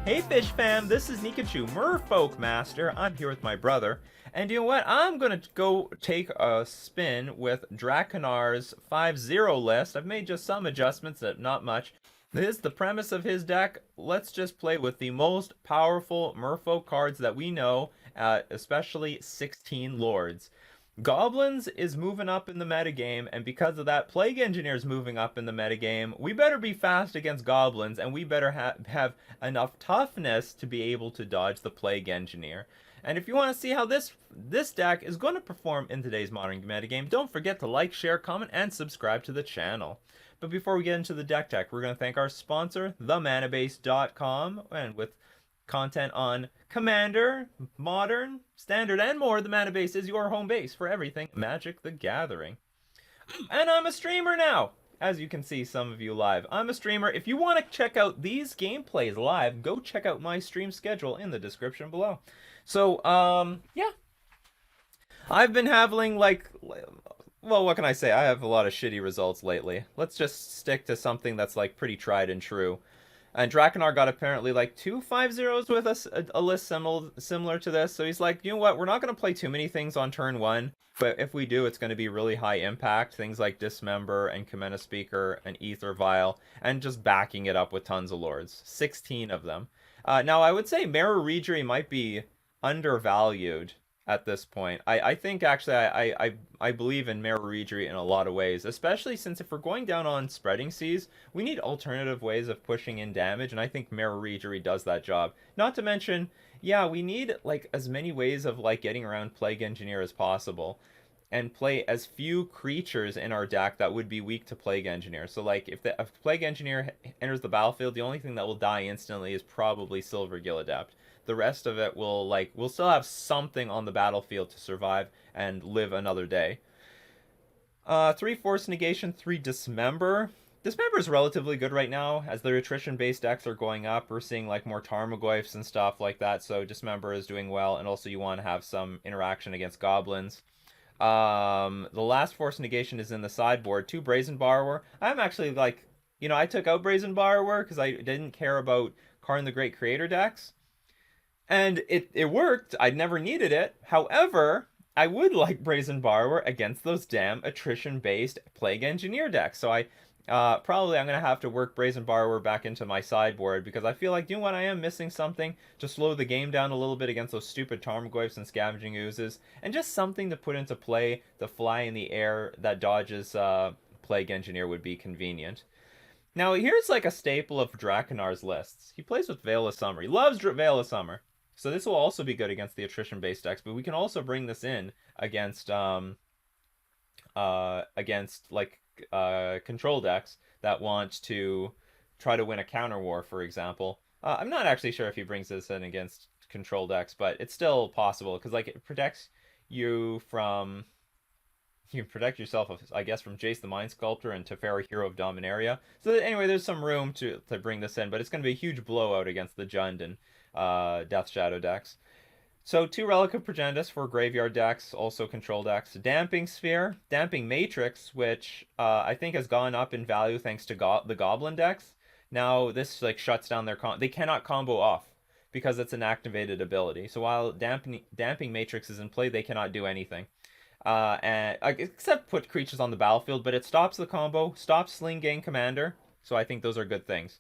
Hey Fish fam, this is Nikachu, Merfolk Master. I'm here with my brother. And you know what? I'm going to go take a spin with Drakanar's 5-0 list. I've made just some adjustments, not much. This is the premise of his deck. Let's just play with the most powerful Merfolk cards that we know, especially 16 Lords. Goblins is moving up in the metagame, and because of that, Plague Engineer's moving up in the metagame. We better be fast against goblins, and we better have enough toughness to be able to dodge the Plague Engineer. And if you want to see how this deck is going to perform in today's modern metagame, don't forget to like, share, comment, and subscribe to the channel. But before we get into the deck tech, we're going to thank our sponsor, themanabase.com, and with content on Commander, Modern, Standard, and more, the Manabase is your home base for everything Magic the Gathering. And I'm a streamer now! As you can see, some of you live. I'm a streamer. If you want to check out these gameplays live, go check out my stream schedule in the description below. So, yeah. I've been having, well, what can I say? I have a lot of shitty results lately. Let's just stick to something that's, pretty tried and true. And Drakanar got apparently two 5-0s with us, a list similar to this. So he's like, you know what, we're not going to play too many things on turn one. But if we do, it's going to be really high impact. Things like Dismember and Kamena Speaker and Ether Vial. And just backing it up with tons of Lords. 16 of them. Now, I would say Mirror Regery might be undervalued at this point. I think actually I believe in Mirror Regery in a lot of ways, especially since if we're going down on Spreading Seas, we need alternative ways of pushing in damage, and I think Mirror Regery does that job. Not to mention, yeah, we need as many ways of getting around Plague Engineer as possible and play as few creatures in our deck that would be weak to Plague Engineer. So if Plague Engineer enters the battlefield, the only thing that will die instantly is probably Silvergill Adept. The rest of it we'll still have something on the battlefield to survive and live another day. 3 Force Negation, 3 Dismember. Dismember is relatively good right now, as the attrition-based decks are going up. We're seeing more Tarmogoyfs and stuff like that, so Dismember is doing well, and also you want to have some interaction against goblins. The last Force Negation is in the sideboard. 2 Brazen Borrower. I'm actually I took out Brazen Borrower because I didn't care about Karn the Great Creator decks. And it worked. I never needed it. However, I would like Brazen Borrower against those damn attrition-based Plague Engineer decks. So probably I'm going to have to work Brazen Borrower back into my sideboard because I feel you know what, I am missing something to slow the game down a little bit against those stupid Tarmogoyfs and Scavenging Oozes. And just something to put into play to fly in the air that dodges Plague Engineer would be convenient. Now, here's a staple of Drakanar's lists. He plays with Veil of Summer. He loves Veil of Summer. So this will also be good against the attrition-based decks, but we can also bring this in against control decks that want to try to win a counter war, for example. I'm not actually sure if he brings this in against control decks, but it's still possible because it protects you from. You can protect yourself, I guess, from Jace the Mind Sculptor and Teferi, Hero of Dominaria. So anyway, there's some room to bring this in, but it's going to be a huge blowout against the Jund and Death Shadow decks. So 2 Relic of Progenitus for graveyard decks, also control decks. Damping Sphere, Damping Matrix, which I think has gone up in value thanks to the Goblin decks. Now this shuts down their they cannot combo off because it's an activated ability. So while Damping Matrix is in play, they cannot do anything. And except put creatures on the battlefield, but it stops the combo, stops Sling Gang Commander, so I think those are good things.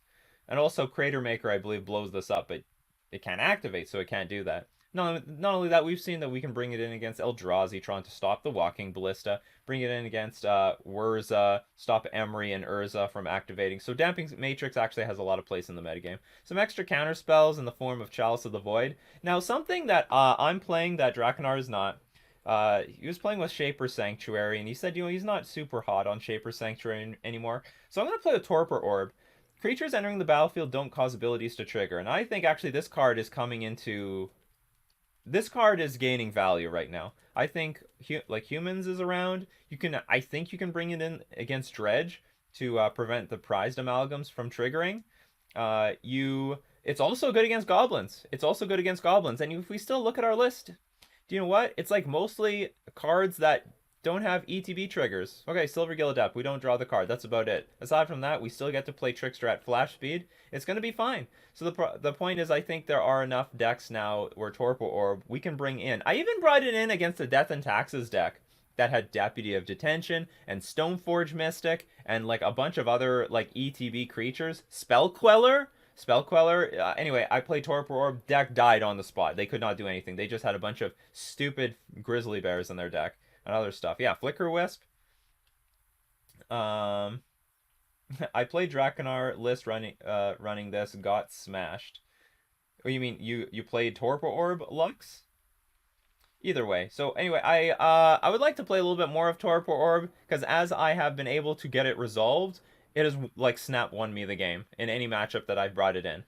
And also Crater Maker, I believe, blows this up, but it can't activate, so it can't do that. Not only that, we've seen that we can bring it in against Eldrazi, trying to stop the Walking Ballista, bring it in against Wurza, stop Emery and Urza from activating. So Damping Matrix actually has a lot of place in the metagame. Some extra counter spells in the form of Chalice of the Void. Now, something that I'm playing that Drakanar is not. He was playing with Shaper Sanctuary, and he said, he's not super hot on Shaper Sanctuary anymore. So I'm going to play with Torpor Orb. Creatures entering the battlefield don't cause abilities to trigger, and I think actually this card is coming into. This card is gaining value right now. I think Humans is around. I think you can bring it in against Dredge to prevent the prized amalgams from triggering. It's also good against goblins. And if we still look at our list, do you know what? It's mostly cards that don't have ETB triggers. Okay, Silver Gill Adept, we don't draw the card. That's about it. Aside from that, we still get to play Trickster at flash speed. It's going to be fine. So the point is, I think there are enough decks now where Torpor Orb we can bring in. I even brought it in against the Death and Taxes deck that had Deputy of Detention and Stoneforge Mystic and like a bunch of other like ETB creatures. Spell Queller. Anyway, I played Torpor Orb. Deck died on the spot. They could not do anything. They just had a bunch of stupid Grizzly Bears in their deck and other stuff. Yeah, Flicker Wisp. I played Drakanar list running this, got smashed. Oh, you mean you played Torpor Orb Lux? Either way. So anyway, I would like to play a little bit more of Torpor Orb because as I have been able to get it resolved, it has like snap won me the game in any matchup that I've brought it in.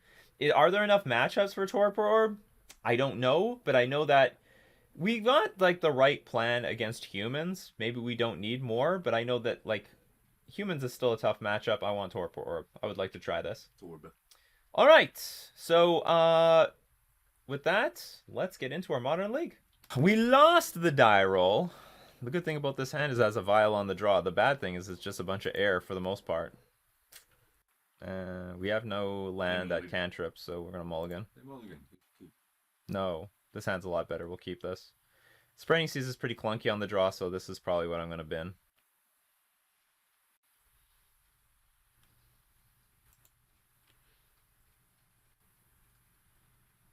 Are there enough matchups for Torpor Orb? I don't know, but I know that we got like the right plan against humans. Maybe we don't need more, but I know that like humans is still a tough matchup. I want Torpor Orb. I would like to try this. All right. So with that, let's get into our Modern League. We lost the die roll. The good thing about this hand is it has a vial on the draw. The bad thing is it's just a bunch of air for the most part. We have no land at cantrip, so we're gonna mulligan. No, this hand's a lot better. We'll keep this. Spreading Seas is pretty clunky on the draw, so this is probably what I'm gonna bin.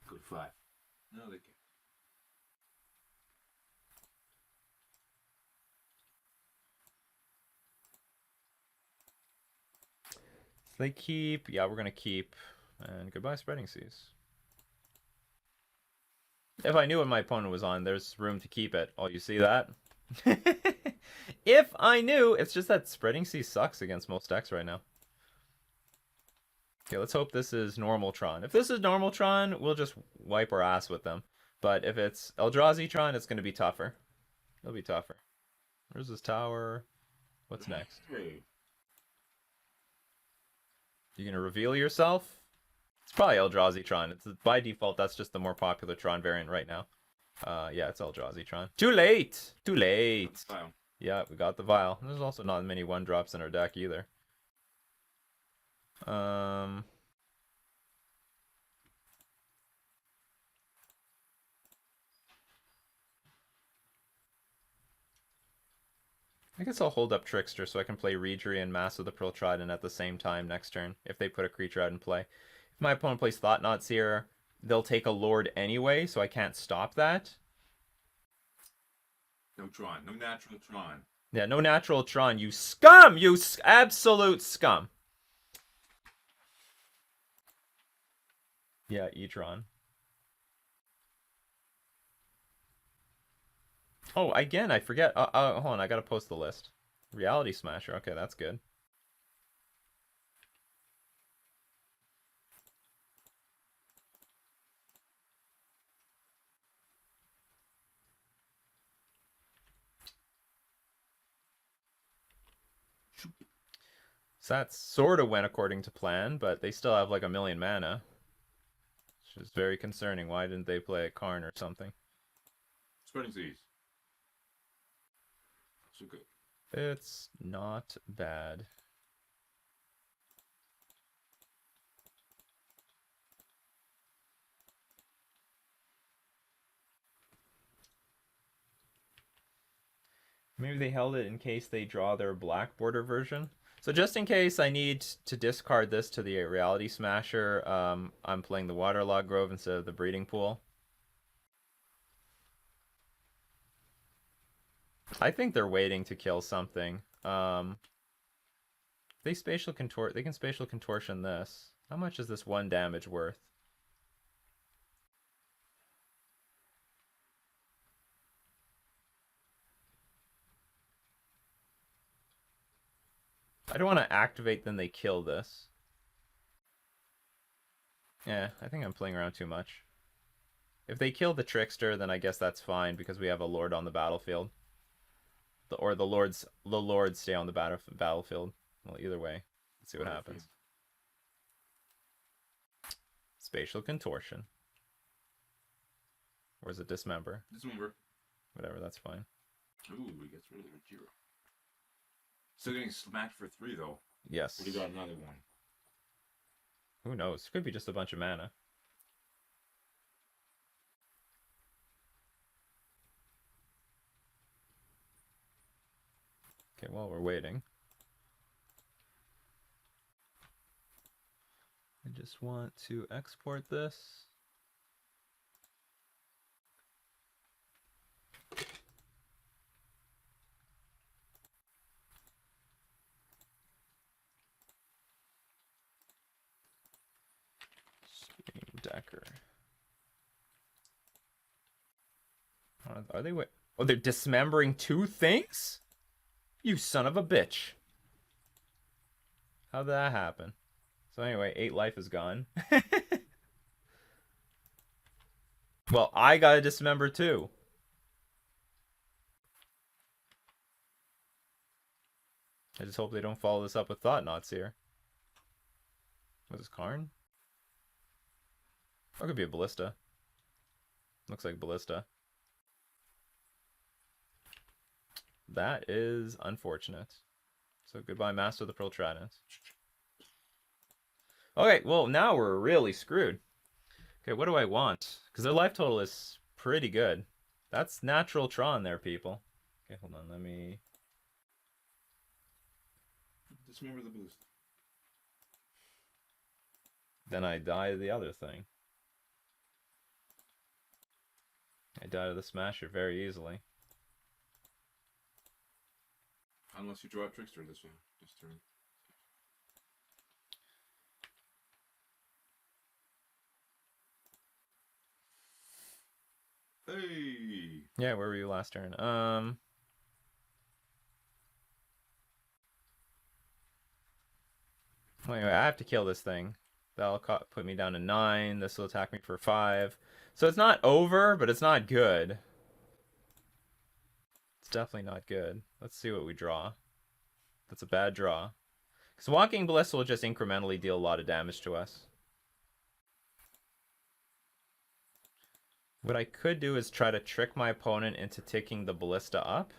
Good 5. No, they can't. They keep. Yeah, we're going to keep. And goodbye, Spreading Seas. If I knew what my opponent was on, there's room to keep it. Oh, you see that? If I knew, it's just that Spreading Seas sucks against most decks right now. Okay, let's hope this is Normaltron. If this is Normaltron, we'll just wipe our ass with them. But if it's Eldrazi-tron, it's going to be tougher. It'll be tougher. Where's this tower? What's next? You gonna reveal yourself? It's probably Eldrazi-tron. It's by default. That's just the more popular Tron variant right now. Yeah, it's Eldrazi-tron. Too late. Too late. Yeah, we got the vial. There's also not many 1-drops in our deck either. I guess I'll hold up Trickster so I can play Reedry and Mass of the Pearl Trident at the same time next turn if they put a creature out in play. If my opponent plays Thought-Knots here, they'll take a Lord anyway, so I can't stop that. No Tron. No natural Tron. Yeah, no natural Tron. You scum! You absolute scum! Yeah, E-Tron. Oh, again, I forget. Hold on, I gotta post the list. Reality Smasher. Okay, that's good. So that sort of went according to plan, but they still have like 1,000,000 mana. Which is very concerning. Why didn't they play a Karn or something? Spreading Seas. So good. It's not bad. Maybe they held it in case they draw their black border version. So just in case I need to discard this to the Reality Smasher, I'm playing the Waterlogged Grove instead of the Breeding Pool. I think they're waiting to kill something. They spatial contort. They can spatial contortion this. How much is this 1 damage worth? I don't want to activate, then they kill this. Yeah, I think I'm playing around too much. If they kill the Trickster, then I guess that's fine because we have a Lord on the battlefield. Or the Lords stay on the battlefield. Well, either way, let's see what happens. Spatial contortion. Or is it dismember? Dismember. Whatever, that's fine. Ooh, he gets rid of their 0. Still getting smacked for 3 though. Yes. But he got another one. Who knows? Could be just a bunch of mana. Okay, while we're waiting, I just want to export this. Stream Decker. Are they? Oh, they're dismembering 2 things? You son of a bitch. How'd that happen? So anyway, 8 life is gone. Well, I gotta dismember too. I just hope they don't follow this up with Thought Knots here. Was this Karn? Or it could be a Ballista. Looks like Ballista. That is unfortunate. So goodbye, Master of the Pearl Trident. Okay, well, now we're really screwed. Okay, what do I want? Because their life total is pretty good. That's natural Tron there, people. Okay, hold on, let me... Dismember the boost. Then I die to the other thing. I die to the Smasher very easily. Unless you draw a Trickster this turn. Hey! Yeah, where were you last turn? Anyway, I have to kill this thing. That'll put me down to 9. This will attack me for 5. So it's not over, but it's not good. It's definitely not good. Let's see what we draw. That's a bad draw. Because Walking Ballista will just incrementally deal a lot of damage to us. What I could do is try to trick my opponent into taking the Ballista up.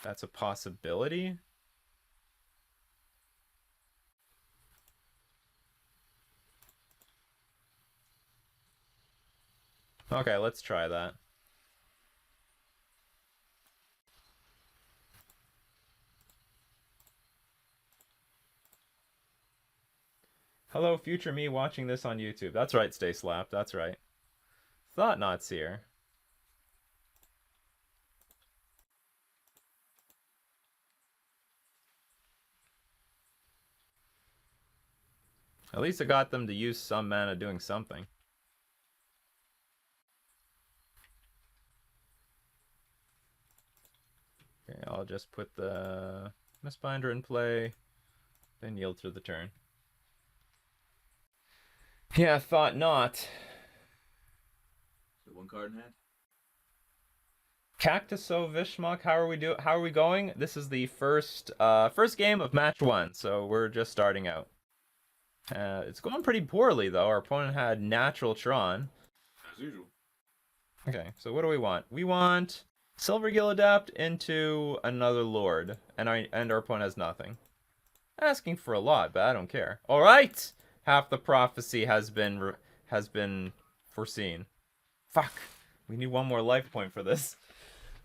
That's a possibility. Okay, let's try that. Hello, future me watching this on YouTube. That's right, Stay Slapped. That's right. Thought Knots here. At least I got them to use some mana doing something. Okay, I'll just put the Mistbinder in play, then yield through the turn. Yeah, thought not. So 1 card in hand? Cactuso Vishmok, how are we going? This is the first game of match 1, so we're just starting out. It's going pretty poorly though. Our opponent had natural Tron. As usual. Okay, so what do we want? We want Silvergill Adept into another Lord, and our opponent has nothing. Asking for a lot, but I don't care. All right, half the prophecy has been foreseen. Fuck, we need 1 more life point for this.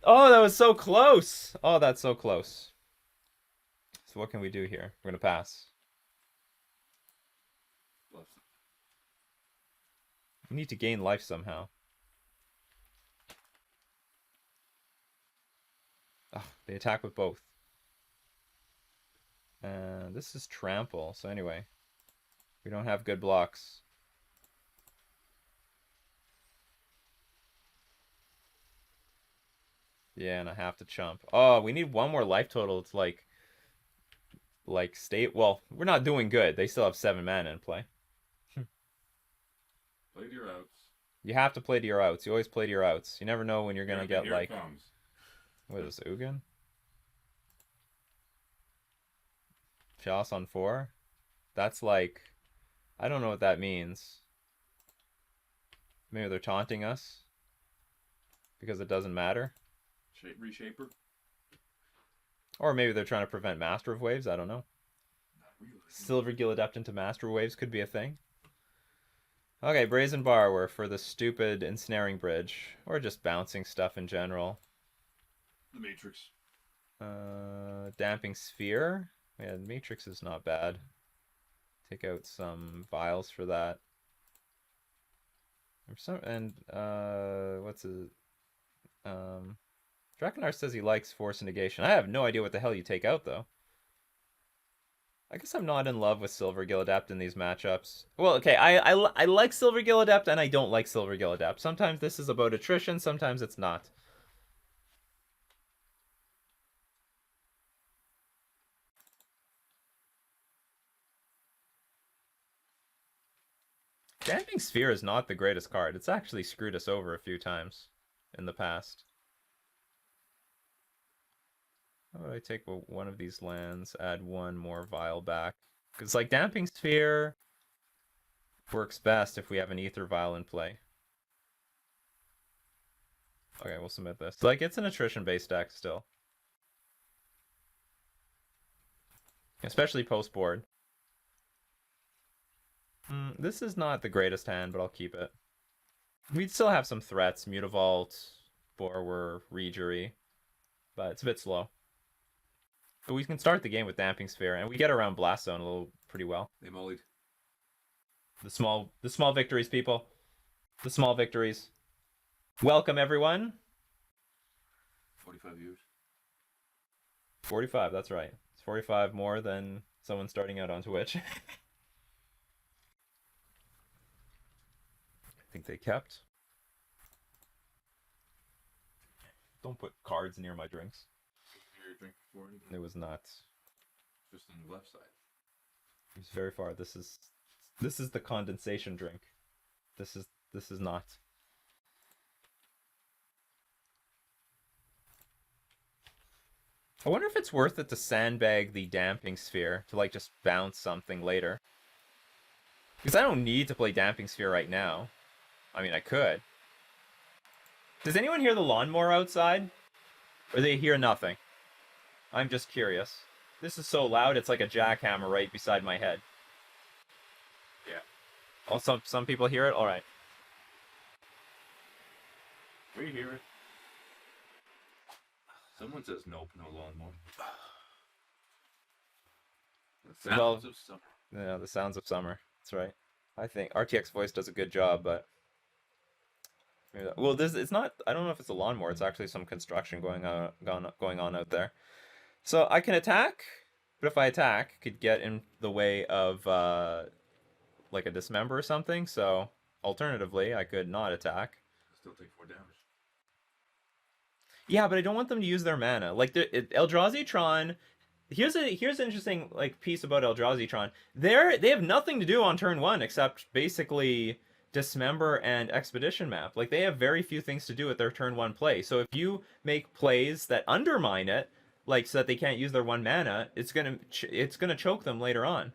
Oh, that was so close. Oh, that's so close. So what can we do here? We're gonna pass. We need to gain life somehow. Oh, they attack with both. This is trample, so anyway. We don't have good blocks. Yeah, and I have to chump. Oh, we need 1 more life total. It's like state. Well, we're not doing good. They still have 7 mana in play. Play to your outs. You have to play to your outs. You always play to your outs. You never know when you're gonna get Here like. It comes. What is this, Ugin? Chalice on 4? That's like, I don't know what that means. Maybe they're taunting us because it doesn't matter. Reshaper? Or maybe they're trying to prevent Master of Waves. I don't know. Not really. Silver Gill Adept into Master of Waves could be a thing. Okay, Brazen Borrower for the stupid Ensnaring Bridge. Or just bouncing stuff in general. The Matrix. Damping Sphere. Yeah, the Matrix is not bad. Take out some vials for that. What's his... Drakanar says he likes Force Negation. I have no idea what the hell you take out, though. I guess I'm not in love with Silver Gill Adept in these matchups. Well, okay, I like Silver Gill Adept, and I don't like Silver Gill Adept. Sometimes this is about attrition, sometimes it's not. Damping Sphere is not the greatest card. It's actually screwed us over a few times in the past. How would I take one of these lands, add one more vial back? Because, like, Damping Sphere works best if we have an Ether Vial in play. Okay, we'll submit this. Like, it's an attrition-based deck still. Especially post-board. This is not the greatest hand, but I'll keep it. We'd still have some threats. Mutavault, Borrower, Regery. But it's a bit slow. But we can start the game with Damping Sphere, and we get around Blast Zone pretty well. They mollied. The small victories, people. The small victories. Welcome, everyone. 45 viewers. 45, that's right. It's 45 more than someone starting out on Twitch. I think they kept. Don't put cards near my drinks. Your drink before anything? It was not. Just on the left side. It was very far. This is the condensation drink. This is not. I wonder if it's worth it to sandbag the Damping Sphere to, like, just bounce something later. Because I don't need to play Damping Sphere right now. I mean, I could. Does anyone hear the lawnmower outside? Or they hear nothing? I'm just curious. This is so loud, it's like a jackhammer right beside my head. Yeah. Oh, some people hear it? Alright. We hear it. Someone says nope, no lawnmower. The sounds of summer. Yeah, the sounds of summer. That's right. I think RTX Voice does a good job, but... Well, it's not... I don't know if it's a lawnmower. It's actually some construction going on out there. So I can attack, but if I attack, it could get in the way of, like, a Dismember or something. So, alternatively, I could not attack. Still take 4 damage. Yeah, but I don't want them to use their mana. Like, Eldrazi-tron... Here's an interesting, like, piece about Eldrazi-tron. They have nothing to do on turn 1 except basically Dismember and Expedition Map. Like, they have very few things to do with their turn 1 play. So if you make plays that undermine it, like, so that they can't use their 1 mana, it's gonna choke them later on.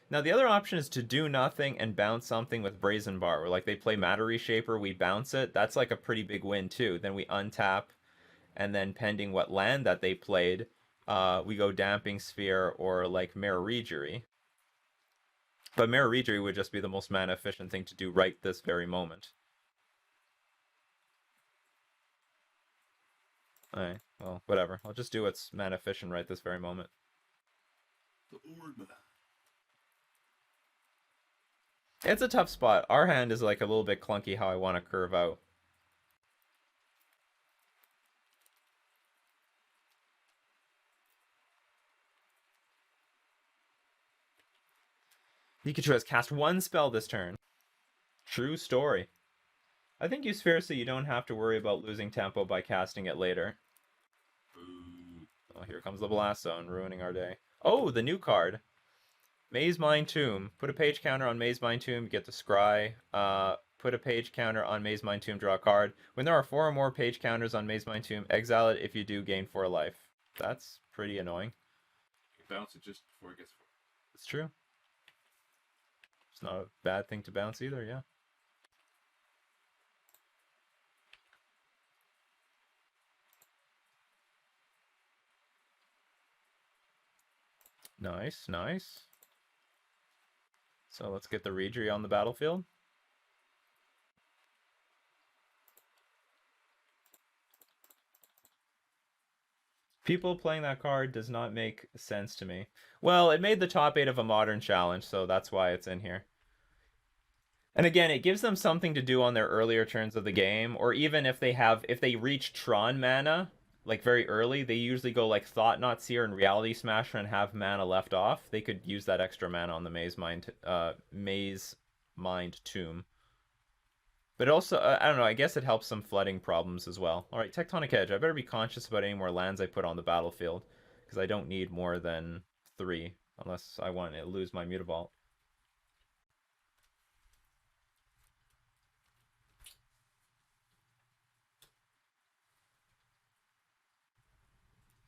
Now, the other option is to do nothing and bounce something with Brazen Bar, where, like, they play Matter Reshaper, we bounce it. That's, like, a pretty big win, too. Then we untap, and then pending what land that they played, we go Damping Sphere or, like, Mirror Regery. But Mirror Regery would just be the most mana efficient thing to do right this very moment. Alright, well, whatever. I'll just do what's mana efficient right this very moment. The orb. It's a tough spot. Our hand is, like, a little bit clunky how I want to curve out. Nikachu has cast 1 spell this turn. True story. I think use Sphere so you don't have to worry about losing tempo by casting it later. Oh, here comes the Blast Zone, ruining our day. Oh, the new card. Maze Mine Tomb. Put a page counter on Maze Mine Tomb, get the Scry. Put a page counter on Maze Mine Tomb, draw a card. When there are 4 or more page counters on Maze Mine Tomb, exile it. If you do, gain 4 life. That's pretty annoying. You bounce it just before it gets 4. It's true. It's not a bad thing to bounce either, yeah. Nice, nice. So let's get the Reedry on the battlefield. People playing that card does not make sense to me. Well, it made the top 8 of a modern challenge, so that's why it's in here. And again, it gives them something to do on their earlier turns of the game, or even if they reach Tron mana, like very early, they usually go like Thought-Knot Seer and Reality Smasher and have mana left off. They could use that extra mana on the Maze Mind Tomb. But also, I don't know, I guess it helps some flooding problems as well. Alright, Tectonic Edge. I better be conscious about any more lands I put on the battlefield, because I don't need more than 3, unless I want to lose my Mutavault.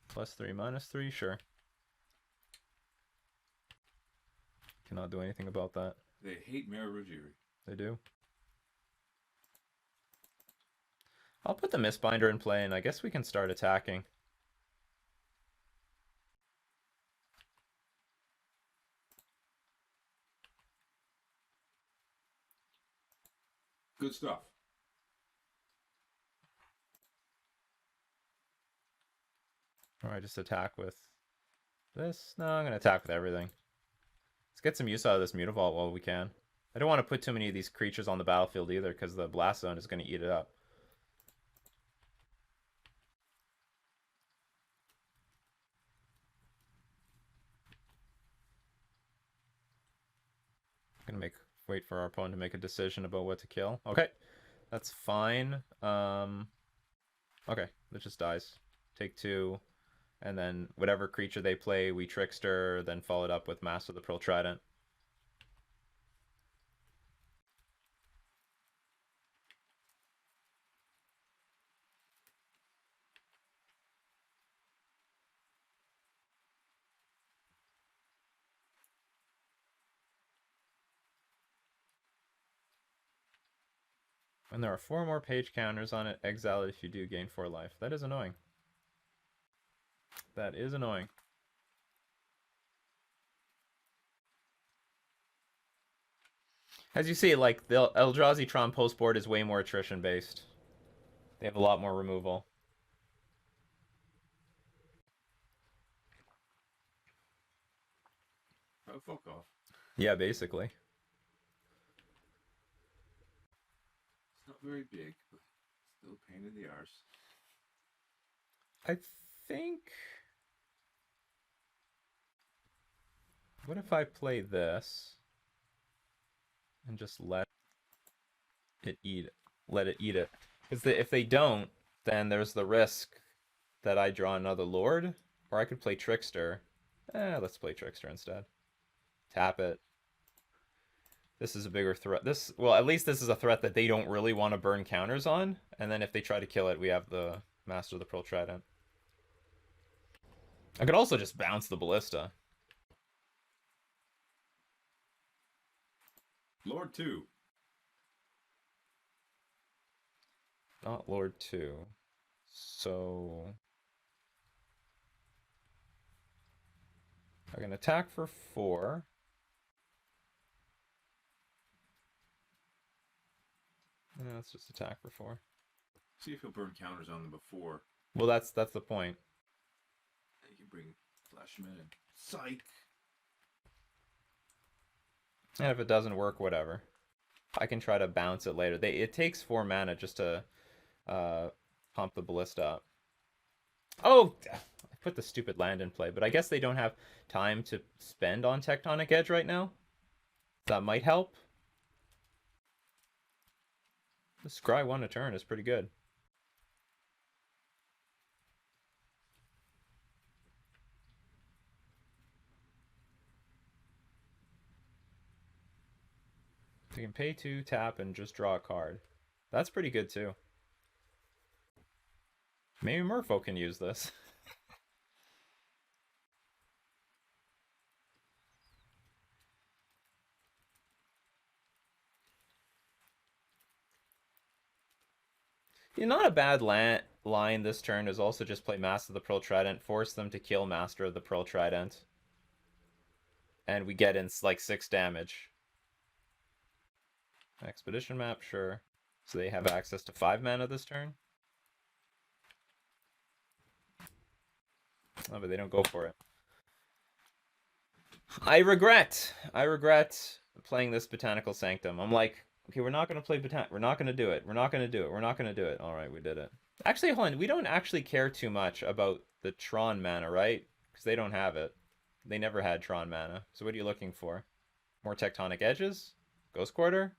+3, -3, sure. Cannot do anything about that. They hate Marujiri. They do. I'll put the Mistbinder in play, and I guess we can start attacking. Good stuff. Or I just attack with this? No, I'm going to attack with everything. Let's get some use out of this Mutavault while we can. I don't want to put too many of these creatures on the battlefield either, because the Blast Zone is going to eat it up. I'm going to wait for our opponent to make a decision about what to kill. Okay, that's fine. Okay, it just dies. Take 2. And then whatever creature they play, we Trickster, then follow it up with Master of the Pearl Trident. And there are 4 more page counters on it. Exile it if you do gain 4 life. That is annoying. That is annoying. As you see, like, the Eldrazi Tron post board is way more attrition based. They have a lot more removal. Oh, fuck off. Yeah, basically. It's not very big, but still a pain in the arse. I think... What if I play this and just let it eat it? Because if they don't, then there's the risk that I draw another Lord, or I could play Trickster. Let's play Trickster instead. Tap it. This is a bigger threat. Well, at least this is a threat that they don't really want to burn counters on. And then if they try to kill it, we have the Master of the Pearl Trident. I could also just bounce the Ballista. Lord 2. Not Lord 2. So... I can attack for 4. Yeah, let's just attack for 4. See if he'll burn counters on them before. Well, that's the point. You can bring Flash him in and psych. And if it doesn't work, whatever. I can try to bounce it later. It takes 4 mana just to pump the Ballista up. Oh! I put the stupid land in play, but I guess they don't have time to spend on Tectonic Edge right now. That might help. The Scry 1 a turn is pretty good. You can pay 2, tap, and just draw a card. That's pretty good too. Maybe Merfolk can use this. Not a bad line this turn is also just play Master of the Pearl Trident, force them to kill Master of the Pearl Trident. and we get in like 6 damage. Expedition map, sure. So they have access to 5 mana this turn. Oh, but they don't go for it. I regret playing this Botanical Sanctum. I'm like, okay, we're not gonna play we're not gonna do it. We're not gonna do it. We're not gonna do it. All right, we did it. Actually, hold on. We don't actually care too much about the Tron mana, right? Because they don't have it. They never had Tron mana. So what are you looking for? More Tectonic Edges? Ghost Quarter?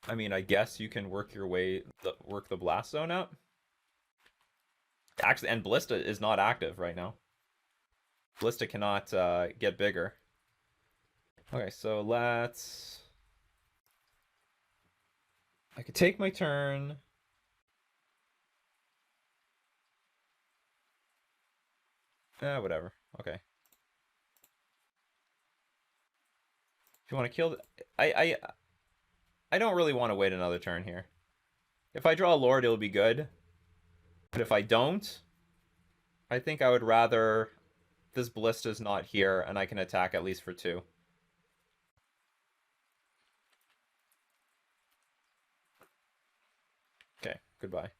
I mean, I guess you can work your way, work the Blast Zone up. Actually, and Ballista is not active right now. Ballista cannot get bigger. Okay, so let's... I could take my turn. Whatever. Okay. If you want to kill... I don't really want to wait another turn here. If I draw a Lord, it'll be good. But if I don't, I think I would rather... This Ballista's not here, and I can attack at least for 2. Okay, goodbye.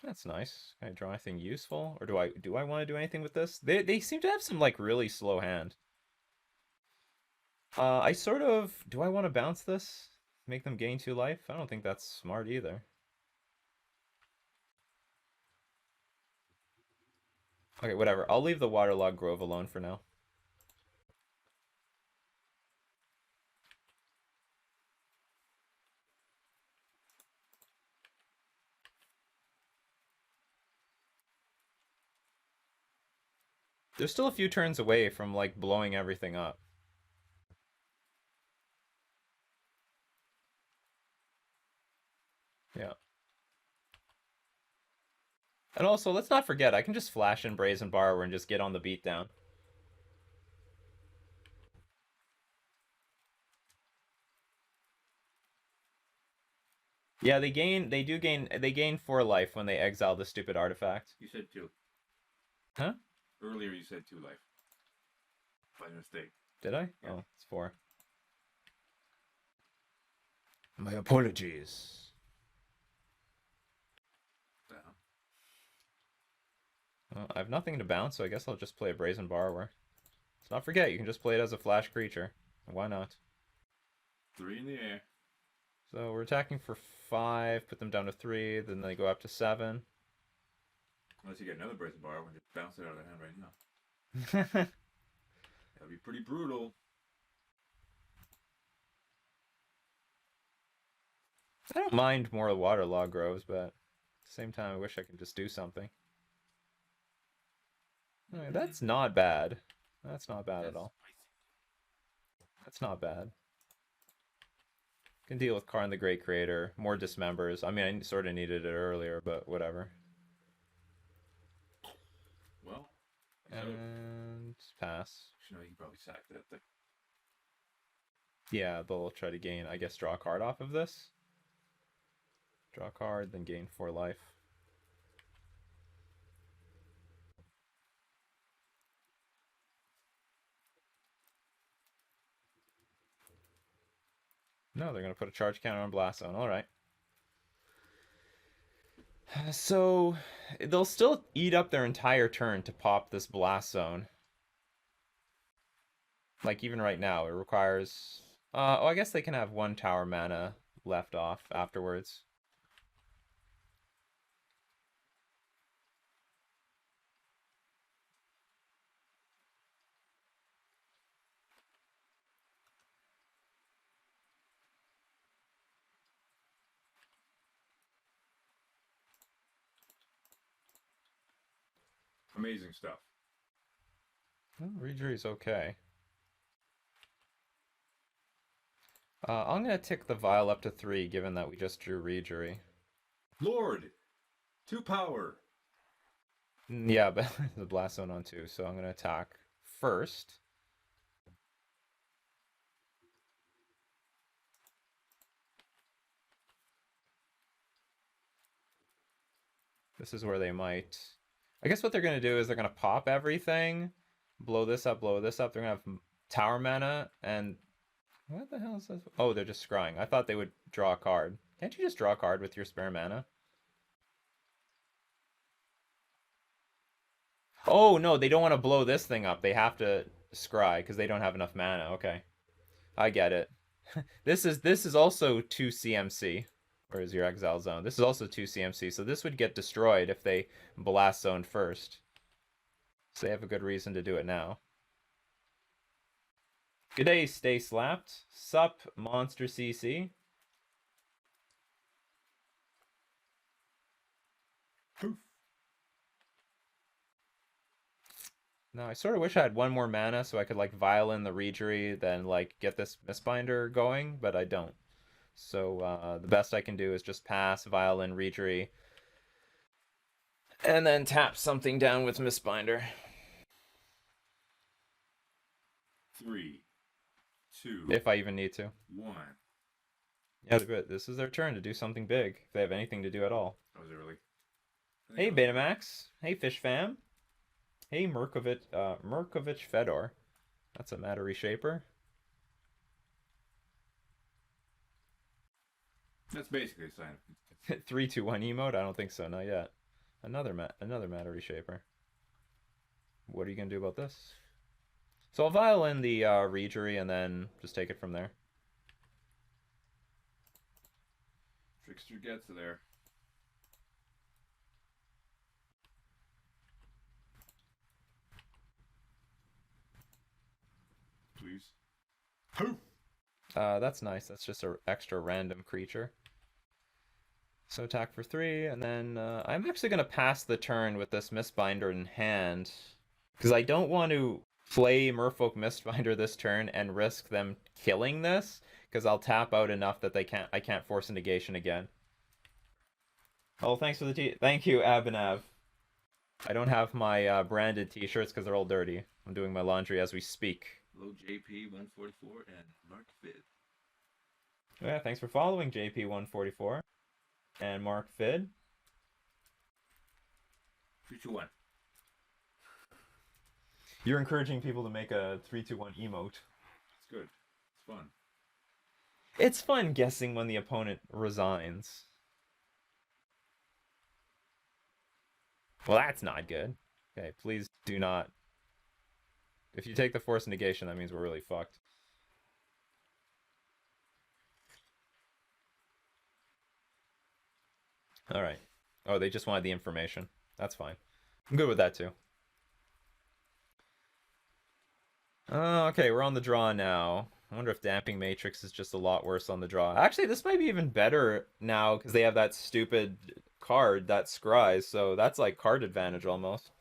That's nice. Can I draw anything useful? Or do I want to do anything with this? They seem to have some like really slow hand. I sort of... Do I want to bounce this? Make them gain 2 life? I don't think that's smart either. Okay, whatever. I'll leave the Waterlogged Grove alone for now. They're still a few turns away from like blowing everything up. Yeah. And also, let's not forget, I can just flash in Brazen Borrower and just get on the beatdown. Yeah, they gain 4 life when they exile the stupid artifact. You said 2. Huh? Earlier you said 2 life. By mistake. Did I? Yeah. Oh, it's 4. My apologies. Well, I have nothing to bounce, so I guess I'll just play a Brazen Borrower. Let's not forget, you can just play it as a flash creature. Why not? 3 in the air. So we're attacking for 5, put them down to 3, then they go up to 7. Unless you get another Brazen Bar, when you bounce it out of their hand right now. That'd be pretty brutal. I don't mind more Waterlogged Groves, but at the same time, I wish I could just do something. Alright, that's not bad. That's not bad at all. That's not bad. Can deal with Karn the Great Creator, more Dismembers. I mean, I sort of needed it earlier, but whatever. Well, and pass. you know, you can probably sack that thing. Yeah, they'll try to gain, I guess, draw a card off of this. Draw a card, then gain 4 life. No, they're going to put a charge counter on Blast Zone. All right. So, they'll still eat up their entire turn to pop this Blast Zone. Like, even right now, it requires... oh, I guess they can have 1 tower mana left off afterwards. Amazing stuff. Well, Rejury's okay. I'm going to tick the Vial up to 3, given that we just drew Rejury. Lord! 2 power! Yeah, but the Blast Zone on 2, so I'm going to attack first. This is where they might... I guess what they're going to do is they're going to pop everything, blow this up, blow this up. They're going to have tower mana, and... What the hell is this? Oh, they're just scrying. I thought they would draw a card. Can't you just draw a card with your spare mana? Oh, no, they don't want to blow this thing up. They have to scry because they don't have enough mana. Okay. I get it. This is also 2 CMC. Where is your exile zone? This is also 2 CMC, so this would get destroyed if they blast zone first. So they have a good reason to do it now. Good day, stay slapped. Sup, Monster CC. Poof. Now, I sort of wish I had one more mana so I could, like, Violin the Reejerey, then, like, get this Mistbinder going, but I don't. So, the best I can do is just pass, Violin, Reejerey, and then tap something down with Mistbinder. 3, 2, If I even need to. 1. Yeah, but this is their turn to do something big, if they have anything to do at all. That was early. Hey, Betamax. Hey, Fish Fam. Hey, Merkovich Fedor. That's a matter reshaper. That's basically a sign. 3, 2, 1 emote? I don't think so, not yet. Another matter reshaper. What are you gonna do about this? So I'll Violin the Reejerey and then just take it from there. Trickster gets there. Please. Poof! That's nice. That's just an extra random creature. So attack for 3, and then I'm actually going to pass the turn with this Mistbinder in hand. Because I don't want to play Merfolk Mistbinder this turn and risk them killing this. Because I'll tap out enough that I can't force a negation again. Oh, thanks for the thank you, Abhinav. I don't have my branded t-shirts because they're all dirty. I'm doing my laundry as we speak. Hello, JP144 and Mark Fid. Yeah, thanks for following JP144 and Mark Fid. 3, 2, 1. You're encouraging people to make a 3, 2, 1 emote. It's good. It's fun. It's fun guessing when the opponent resigns. Well, that's not good. Okay, please do not. If you take the force negation, that means we're really fucked. Alright. Oh, they just wanted the information. That's fine. I'm good with that, too. Okay, we're on the draw now. I wonder if Damping Matrix is just a lot worse on the draw. Actually, this might be even better now, because they have that stupid card that scries, so that's like card advantage almost.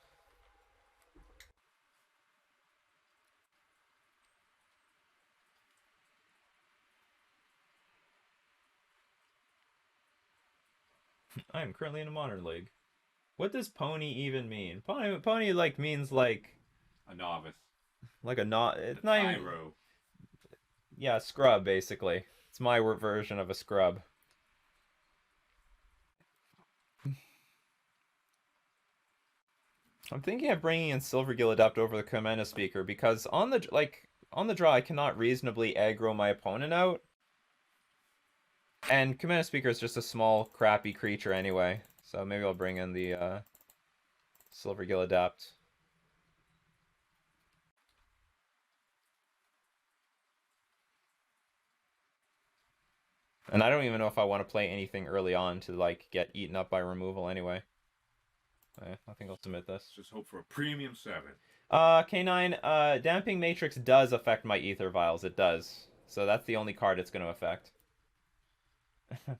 I am currently in a modern league. What does pony even mean? Pony like means like a novice. Like a not. It's not even. Pyro. Yeah, scrub basically. It's my version of a scrub. I'm thinking of bringing in Silvergill Adept over the Commander Speaker because on the draw I cannot reasonably aggro my opponent out. And Commander Speaker is just a small, crappy creature anyway. So maybe I'll bring in the Silvergill Adept. And I don't even know if I want to play anything early on to like get eaten up by removal anyway. I think I'll submit this. Just hope for a premium 7. K9, Damping Matrix does affect my Ether Vials. It does. So that's the only card it's going to affect.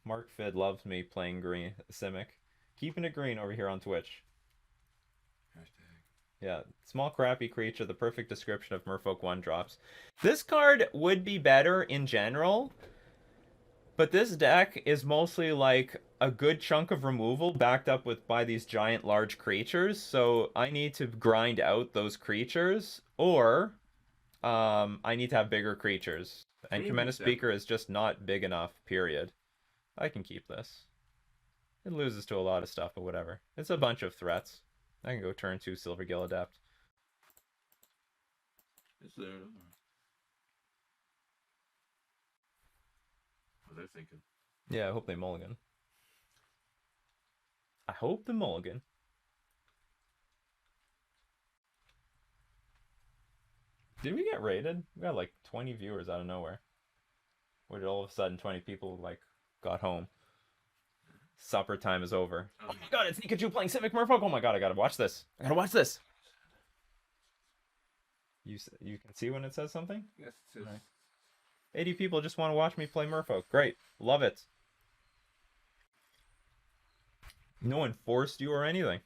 Mark Fid loves me playing green Simic. Keeping it green over here on Twitch. Hashtag. Yeah, small crappy creature, the perfect description of Merfolk 1-drops. This card would be better in general, but this deck is mostly like a good chunk of removal backed up by these giant large creatures, so I need to grind out those creatures, Or I need to have bigger creatures. And Three Commander and seven. Speaker is just not big enough, period. I can keep this. It loses to a lot of stuff, but whatever. It's a bunch of threats. I can go turn 2 Silvergill Adept. It's there. What they're thinking. Yeah, I hope they mulligan. I hope the mulligan. Did we get raided? We got like 20 viewers out of nowhere. Or did all of a sudden 20 people like got home? Supper time is over. Oh my god, it's Nikachu playing Simic Merfolk. Oh my god, I gotta watch this. I gotta watch this. You can see when it says something? Yes, it says. Right. 80 people just want to watch me play Merfolk. Great. Love it. No one forced you or anything.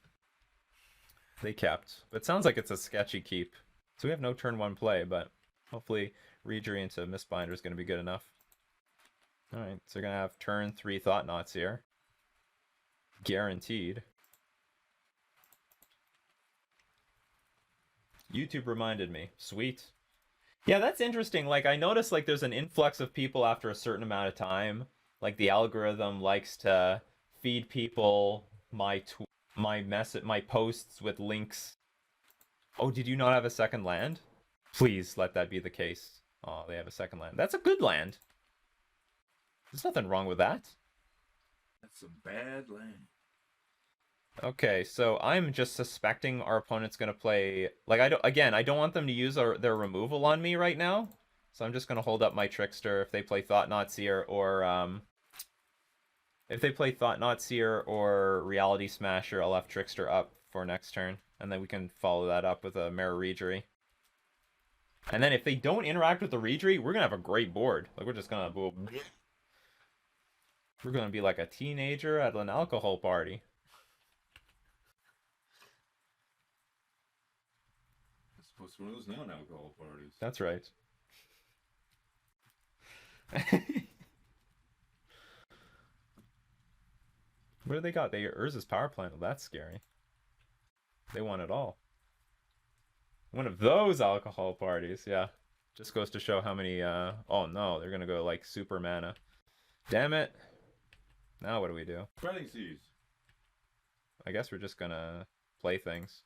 They kept. It sounds like it's a sketchy keep. So we have no turn 1 play, but hopefully Regery into Mistbinder is going to be good enough. Alright, so we're going to have turn 3 Thought Knots here. Guaranteed. YouTube reminded me. Sweet. Yeah, that's interesting. Like, I noticed, like, there's an influx of people after a certain amount of time. Like, the algorithm likes to feed people my posts with links. Oh, did you not have a second land? Please let that be the case. Oh, they have a second land. That's a good land. There's nothing wrong with that. That's some bad land. Okay, so I'm just suspecting our opponent's gonna play like I don't want them to use their removal on me right now. So I'm just gonna hold up my Trickster if they play Thought-Knot Seer or if they play Thought-Knot Seer or Reality Smasher, I'll have Trickster up for next turn, and then we can follow that up with a Mirror Regery. And then if they don't interact with the Regery, we're gonna have a great board. Like we're just gonna we're gonna be like a teenager at an alcohol party. Supposed to one of those non-alcohol parties. That's right. What do they got? They Urza's power plant. Well, that's scary. They want it all. One of those alcohol parties, yeah. Just goes to show how many, oh no, they're gonna go like super mana. Damn it. Now what do we do? Spreading seas. I guess we're just gonna play things.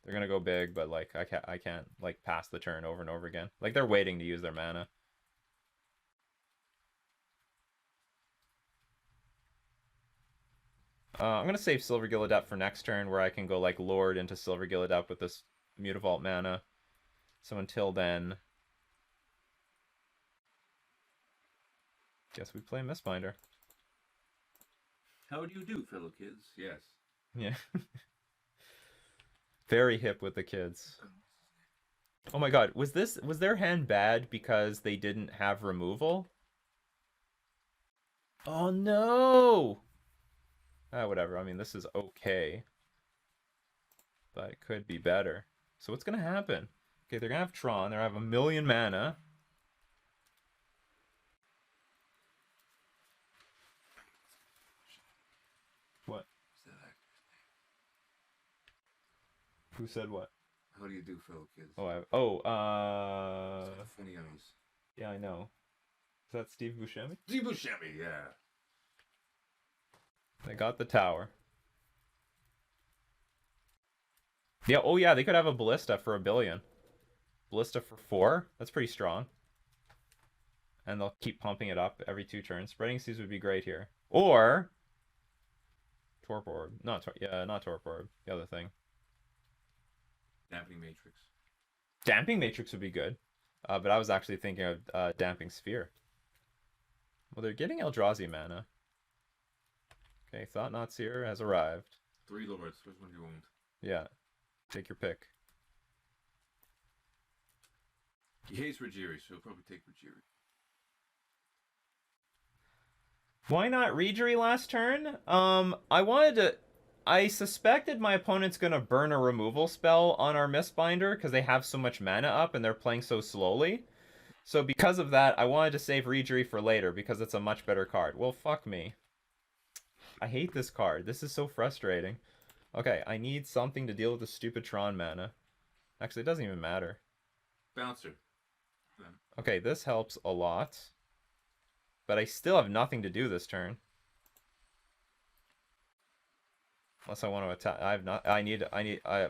They're gonna go big, but like I can't like pass the turn over and over again. Like they're waiting to use their mana. I'm gonna save Silvergill Adept for next turn, where I can go like Lord into Silvergill Adept with this Mutavault mana. So until then, guess we play Mistbinder. How do you do, fellow kids? Yes. Yeah. Very hip with the kids. Oh my god, was their hand bad because they didn't have removal? Oh no! Whatever. I mean, this is okay. But it could be better. So what's gonna happen? Okay, they're gonna have Tron. They're gonna have 1,000,000 mana. What? Who said what? How do you do, fellow kids? Funny eyes. Yeah, I know. Is that Steve Buscemi? Steve Buscemi, yeah. They got the tower. Yeah, oh yeah, they could have a Ballista for 1,000,000,000. Ballista for 4? That's pretty strong. And they'll keep pumping it up every 2 turns. Spreading Seas would be great here. Or Torp Orb. Not Torp Orb. The other thing. Damping Matrix. Damping Matrix would be good. But I was actually thinking of Damping Sphere. Well, they're getting Eldrazi mana. Okay, Thought-Knot Seer has arrived. 3 lords. Which one do you want? Yeah. Take your pick. He hates Regery, so he'll probably take Regery. Why not Regery last turn? I suspected my opponent's gonna burn a removal spell on our Mistbinder because they have so much mana up and they're playing so slowly. So because of that, I wanted to save Regery for later because it's a much better card. Well, fuck me. I hate this card. This is so frustrating. Okay, I need something to deal with the stupid Tron mana. Actually, it doesn't even matter. Bouncer. Then. Okay, this helps a lot. But I still have nothing to do this turn. Unless I want to attack. I have not.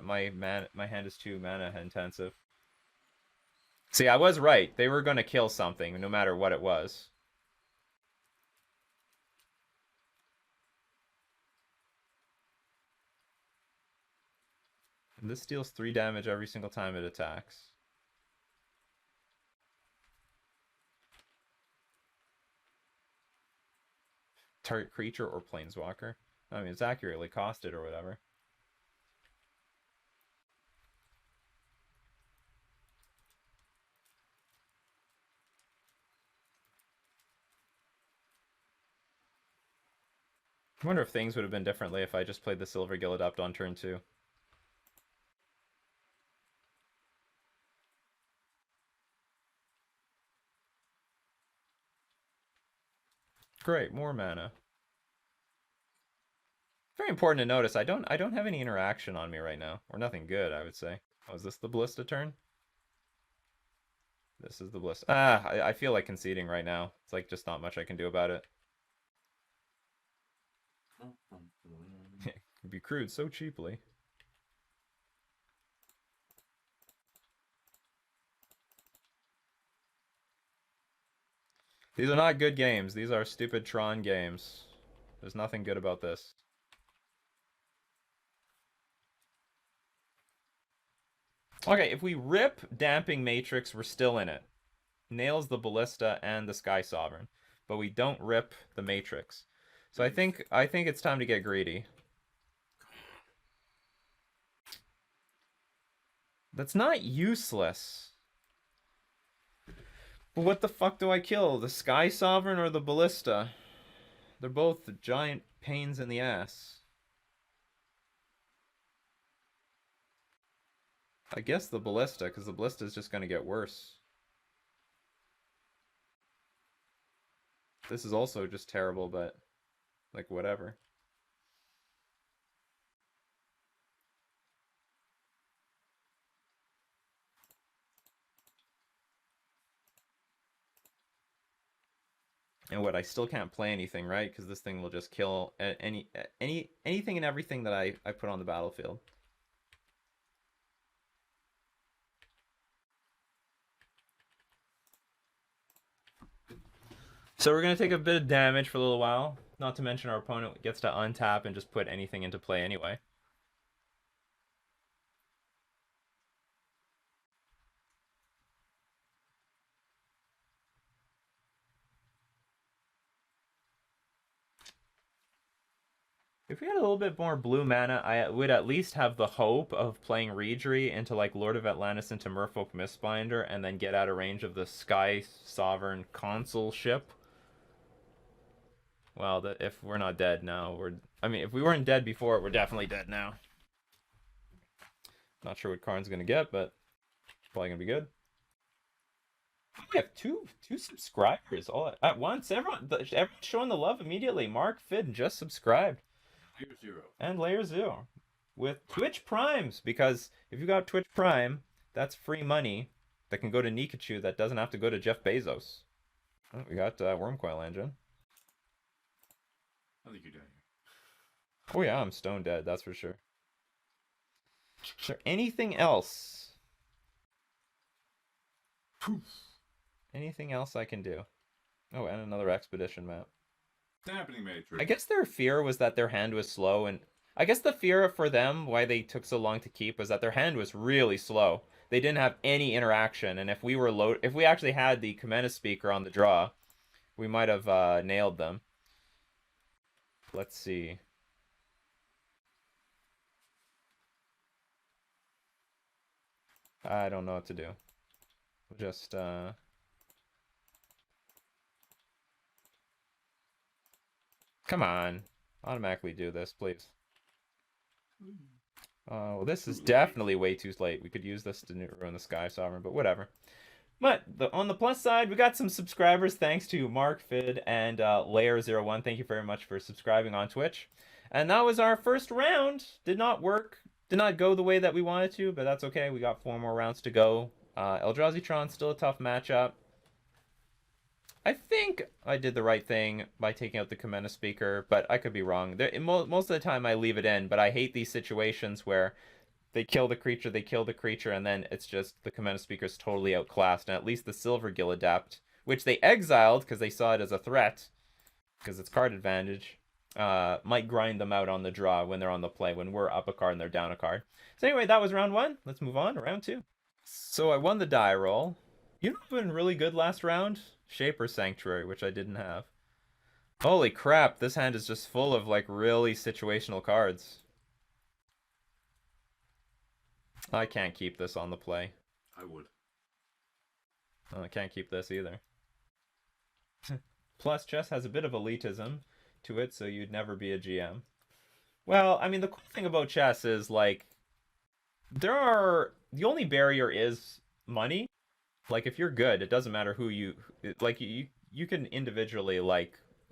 My hand is too mana intensive. See, I was right. They were going to kill something, no matter what it was. And this deals 3 damage every single time it attacks. Target creature or planeswalker. I mean, it's accurately costed or whatever. I wonder if things would have been differently if I just played the Silver Gill Adept on turn 2. Great, more mana. Very important to notice, I don't have any interaction on me right now. Or nothing good, I would say. Oh, is this the Ballista turn? This is the Ballista. I feel like conceding right now. It's like just not much I can do about it. It can be crewed so cheaply. These are not good games. These are stupid Tron games. There's nothing good about this. Okay, if we rip Damping Matrix, we're still in it. Nails the Ballista and the Sky Sovereign, but we don't rip the Matrix. So I think it's time to get greedy. That's not useless. But what the fuck do I kill? The Sky Sovereign or the Ballista? They're both giant pains in the ass. I guess the Ballista, because the Ballista is just going to get worse. This is also just terrible, but like whatever. And what, I still can't play anything, right? Because this thing will just kill anything and everything that I put on the battlefield. So we're going to take a bit of damage for a little while. Not to mention our opponent gets to untap and just put anything into play anyway. If we had a little bit more blue mana, I would at least have the hope of playing Reedry into like Lord of Atlantis into Merfolk Mistbinder and then get out of range of the Sky Sovereign console ship. Well, if we're not dead now, I mean, if we weren't dead before, we're definitely dead now. Not sure what Karn's gonna get, but probably gonna be good. We have two subscribers all at once. Everyone's showing the love immediately. Mark Finn just subscribed. Layer 0. And Layer 0 with Twitch Primes, because if you got Twitch Prime, that's free money that can go to Nikachu that doesn't have to go to Jeff Bezos. Oh, we got Wormcoil Engine. I think you're doing it. Oh yeah, I'm stone dead, that's for sure. Is there anything else? Poof. Anything else I can do? Oh, and another expedition map. Damping Matrix. I guess their fear was that their hand was slow, and I guess the fear for them, why they took so long to keep, was that their hand was really slow. They didn't have any interaction, and if we actually had the Comenda Speaker on the draw, we might have nailed them. Let's see. I don't know what to do. We'll just come on. Automatically do this, please. Oh, this is definitely way too late. We could use this to ruin the Sky Sovereign, but whatever. But on the plus side, we got some subscribers thanks to Mark Fid and Layer01. Thank you very much for subscribing on Twitch. And that was our first round. Did not work Did not go the way that we wanted to, but that's okay. We got 4 more rounds to go. Eldrazi Tron's still a tough matchup. I think I did the right thing by taking out the Commander Speaker, but I could be wrong. Most of the time I leave it in, but I hate these situations where they kill the creature, and then it's just the Commander Speaker's totally outclassed. And at least the Silvergill Adept, which they exiled because they saw it as a threat, because it's card advantage, might grind them out on the draw when they're on the play, when we're up a card and they're down a card. So anyway, that was round 1. Let's move on to round 2. So I won the die roll. You know what's been really good last round? Shaper Sanctuary, which I didn't have. Holy crap, this hand is just full of like really situational cards. I can't keep this on the play. I would. I can't keep this either. Plus, chess has a bit of elitism to it, so you'd never be a GM. Well, I mean, the cool thing about chess is, like, the only barrier is money. Like, if you're good, it doesn't matter who you, like, you can individually,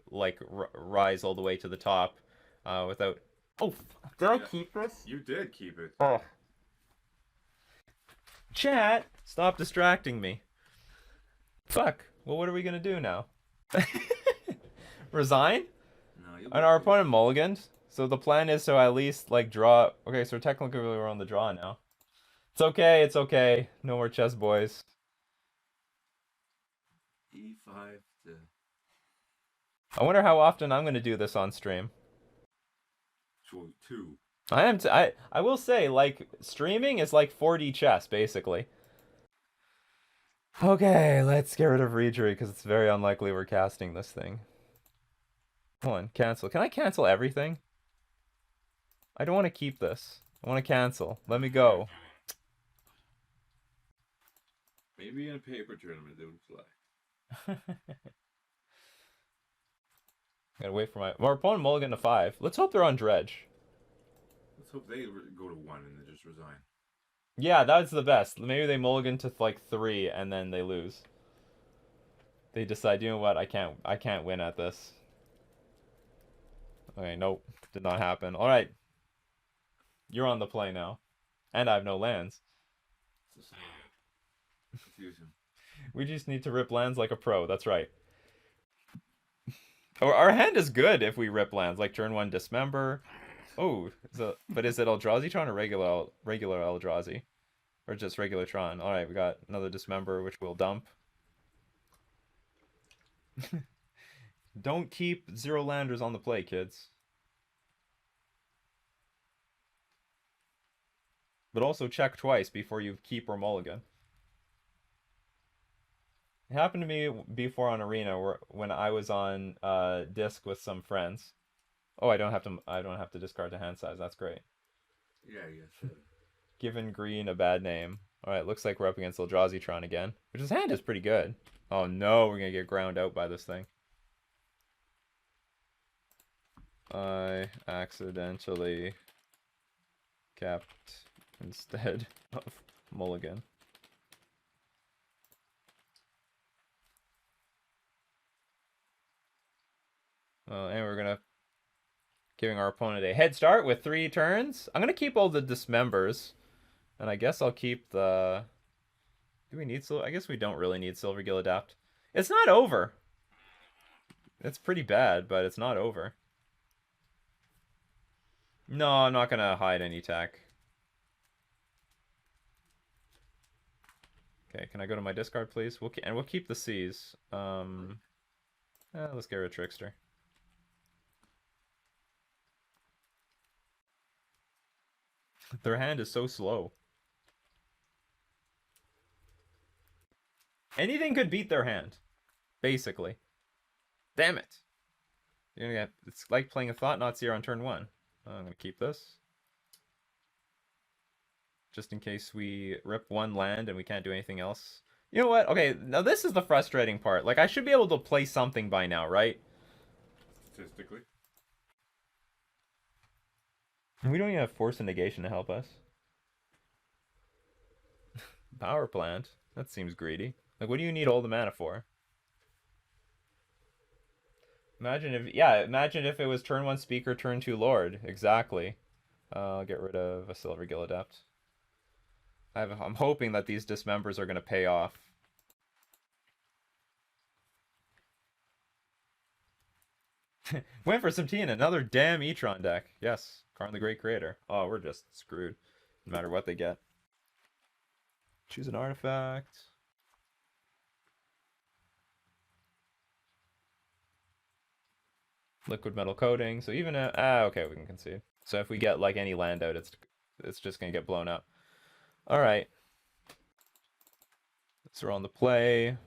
rise all the way to the top, without... Oh, did I keep this? You did keep it. Oh. Chat, stop distracting me. Fuck. Well, what are we gonna do now? Resign? No, And our opponent mulliganed. So the plan is to at least, like, draw... Okay, so technically we're on the draw now. It's okay, it's okay. No more chess, boys. E5 to... I wonder how often I'm gonna do this on stream. So 2. I will say, like, streaming is like 4D chess, basically. Okay, let's get rid of Reedry, because it's very unlikely we're casting this thing. Come on, cancel. Can I cancel everything? I don't want to keep this. I want to cancel. Let me go. Maybe in a paper tournament they would fly. Gotta wait for our opponent mulligan to 5. Let's hope they're on dredge. Let's hope they go to 1 and then just resign. Yeah, that's the best. Maybe they mulligan to like 3 and then they lose. They decide, you know what, I can't win at this. Okay, nope. Did not happen. Alright. You're on the play now. And I have no lands. Confusing. We just need to rip lands like a pro, that's right. Our hand is good if we rip lands, like turn 1 Dismember. Oh, but is it Eldrazi Tron or regular Eldrazi? Or just regular Tron? Alright, we got another Dismember, which we'll dump. Don't keep 0 landers on the play, kids. But also check twice before you keep or mulligan. It happened to me before on Arena, when I was on disc with some friends. Oh, I don't have to discard the hand size. That's great. Yeah, yes. Given green a bad name. All right, looks like we're up against Eldrazi Tron again, which his hand is pretty good. Oh no, we're gonna get ground out by this thing. I accidentally capped instead of mulligan. And we're gonna giving our opponent a head start with 3 turns. I'm gonna keep all the Dismembers, and I guess I'll keep the... Do we need Silver? I guess we don't really need Silvergill Adapt. It's not over. It's pretty bad, but it's not over. No, I'm not gonna hide any tech. Okay, can I go to my discard, please? We'll keep the C's. Let's get rid of Trickster. Their hand is so slow. Anything could beat their hand, basically. Damn it! It's like playing a Thought-Knot Seer on turn 1. I'm gonna keep this. Just in case we rip 1 land and we can't do anything else. You know what? Okay, now this is the frustrating part. Like, I should be able to play something by now, right? Statistically. We don't even have Force and Negation to help us. Power Plant? That seems greedy. Like, what do you need all the mana for? Imagine if it was turn 1 Speaker, turn 2 Lord. Exactly. I'll get rid of a Silver Gill Adept. I'm hoping that these dismembers are going to pay off. Went for some tea in another damn Etron deck. Yes, Karn the Great Creator. Oh, we're just screwed. No matter what they get. Choose an artifact. Liquid metal coating. So even okay, we can concede. So if we get like any land out, it's just gonna get blown up. All right. So we're on the play.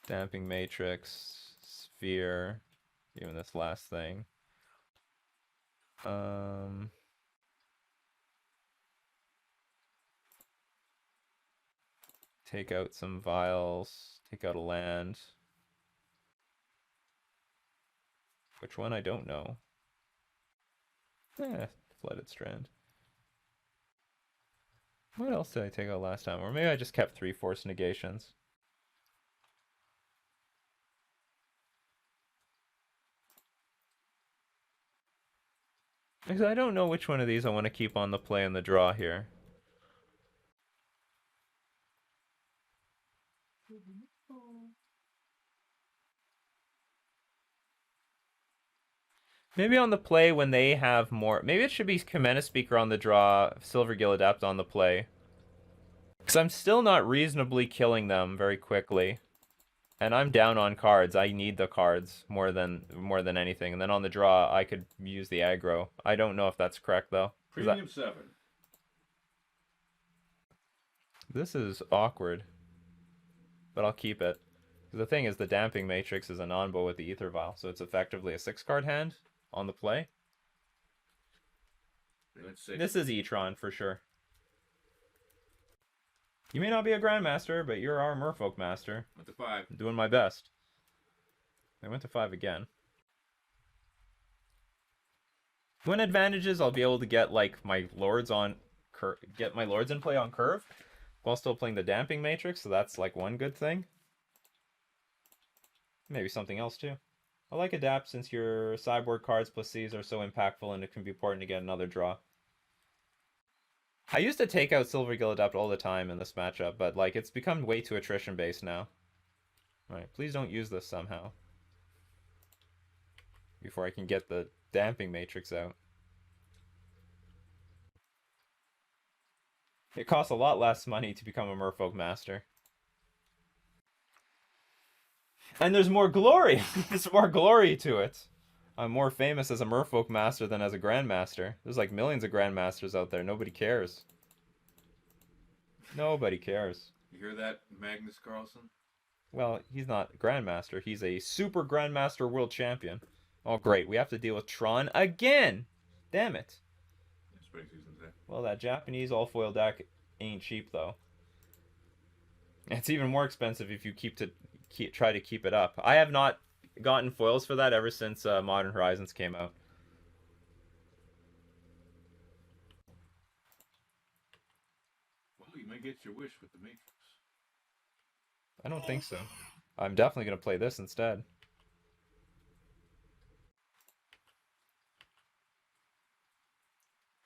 Damping Matrix, Sphere, even this last thing. Take out some vials. Take out a land. Which one? I don't know. Flooded Strand. What else did I take out last time? Or maybe I just kept 3 force negations. Because I don't know which one of these I want to keep on the play and the draw here. Maybe on the play when they have more. Maybe it should be Commander Speaker on the draw, Silver Gill Adept on the play. Because I'm still not reasonably killing them very quickly. And I'm down on cards. I need the cards more than anything. And then on the draw, I could use the aggro. I don't know if that's correct, though. Premium 7. This is awkward. But I'll keep it. The thing is, the Damping Matrix is a non-bow with the Ether Vial, so it's effectively a 6-card hand on the play. This is Etron, for sure. You may not be a Grandmaster, but you're our Merfolk Master. Went to 5. I'm doing my best. I went to 5 again. When advantages, I'll be able to get like my lords on get my lords in play on curve while still playing the Damping Matrix, so that's like one good thing. Maybe something else too. I like Adapt since your sideboard cards plus C's are so impactful and it can be important to get another draw. I used to take out Silver Gill Adept all the time in this matchup, but like it's become way too attrition based now. Alright, please don't use this somehow. Before I can get the Damping Matrix out. It costs a lot less money to become a Merfolk Master. And there's more glory! There's more glory to it! I'm more famous as a Merfolk Master than as a Grandmaster. There's like millions of Grandmasters out there. Nobody cares. Nobody cares. You hear that, Magnus Carlsen? Well, he's not Grandmaster. He's a Super Grandmaster World Champion. Oh, great. We have to deal with Tron again! Damn it. Spring season's there. Well, that Japanese all-foil deck ain't cheap, though. It's even more expensive if you try to keep it up. I have not gotten foils for that ever since Modern Horizons came out. Well, you may get your wish with the Matrix. I don't think so. I'm definitely going to play this instead.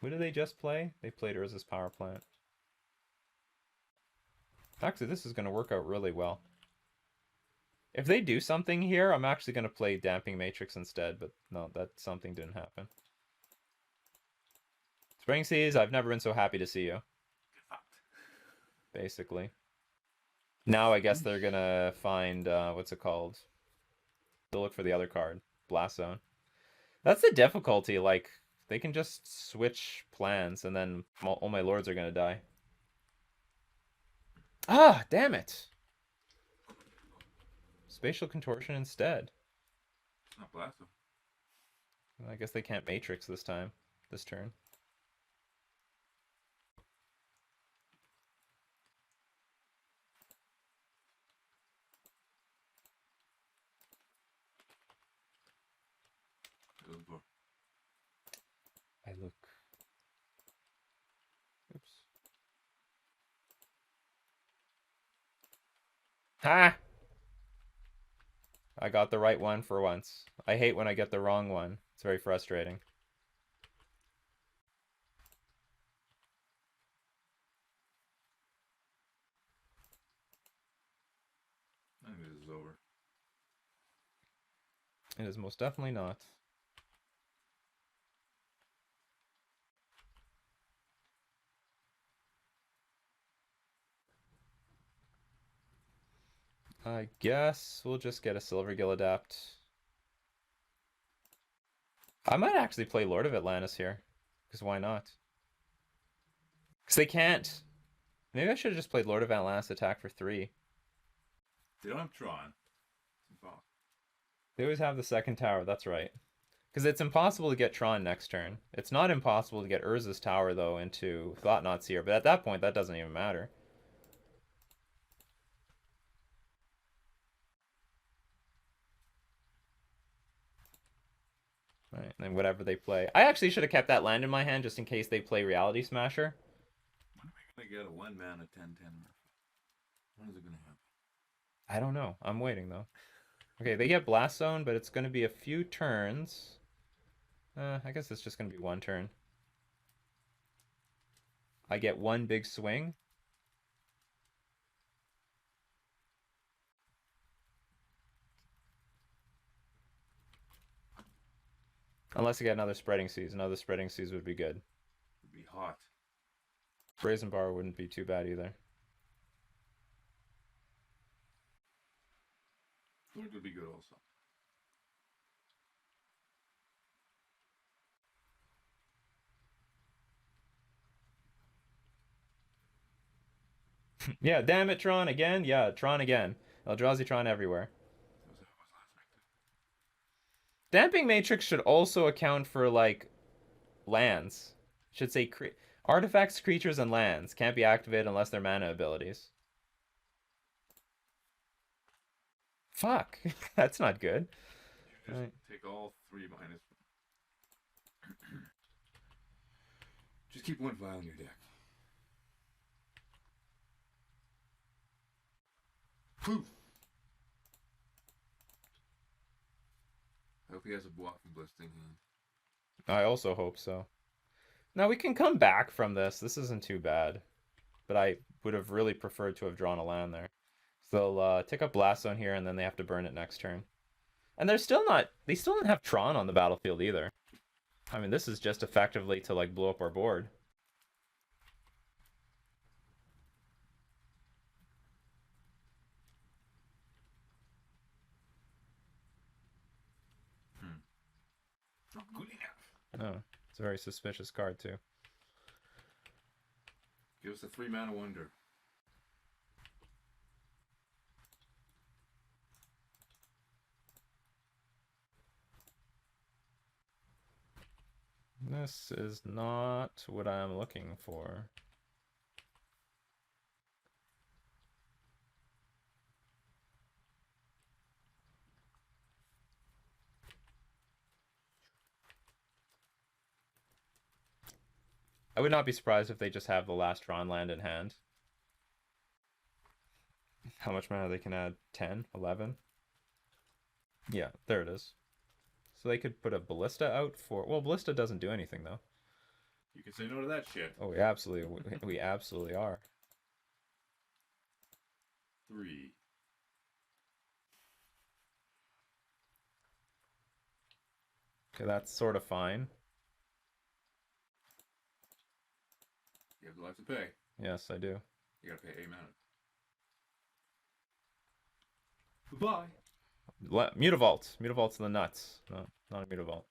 Who did they just play? They played Urza's Power Plant. Actually, this is going to work out really well. If they do something here, I'm actually going to play Damping Matrix instead, but no, that something didn't happen. Spring Seas, I've never been so happy to see you. Basically. Now I guess they're going to find, what's it called? They'll look for the other card, Blast Zone. That's the difficulty, like, they can just switch plans and then all my lords are going to die. Ah, damn it! Spatial Contortion instead. It's not Blast Zone. I guess they can't Matrix this time, this turn. I look. Oops. Ha! I got the right one for once. I hate when I get the wrong one. It's very frustrating. is over. It is most definitely not. I guess we'll just get a Silvergill Adapt. I might actually play Lord of Atlantis here. Because why not? Because they can't. Maybe I should have just played Lord of Atlantis attack for 3. They don't have Tron. They always have the second tower, that's right. Because it's impossible to get Tron next turn. It's not impossible to get Urza's tower, though, into Thought-Knot's here. But at that point, that doesn't even matter. Right, and whatever they play. I actually should have kept that land in my hand just in case they play Reality Smasher. When are we going to get a 1-mana 10/10 Merfolk? When is it going to happen? I don't know. I'm waiting, though. Okay, they get Blast Zone, but it's going to be a few turns. I guess it's just going to be 1 turn. I get 1 big swing. Unless I get another Spreading Seas. Another Spreading Seas would be good. It'd be hot. Brazen Bar wouldn't be too bad either. It would be good also. Yeah, damn it, Tron again. Yeah, Tron again. Eldrazi Tron everywhere. Damping Matrix should also account for, like, lands. Should say artifacts, creatures, and lands can't be activated unless they're mana abilities. Fuck. That's not good. You just take all 3 minus. Just keep 1 file in your deck. Poof! I hope he has a block from Blisting hand. I also hope so. Now we can come back from this. This isn't too bad. But I would have really preferred to have drawn a land there. So they'll take up Blast Zone here, and then they have to burn it next turn. And they're still not... They still don't have Tron on the battlefield either. I mean, this is just effectively to, like, blow up our board. Not good enough. Oh, it's a very suspicious card, too. Give us a 3-mana wonder. This is not what I'm looking for. I would not be surprised if they just have the last Tron land in hand. How much mana they can add? 10? 11? Yeah, there it is. So they could put a Ballista out for... Well, Ballista doesn't do anything, though. You can say no to that shit. Oh, we absolutely are. 3. Okay, that's sort of fine. You have the life to pay. Yes, I do. You gotta pay 8 mana. Goodbye. Mutavault. Mutavault's the nuts. No, not a Mutavault.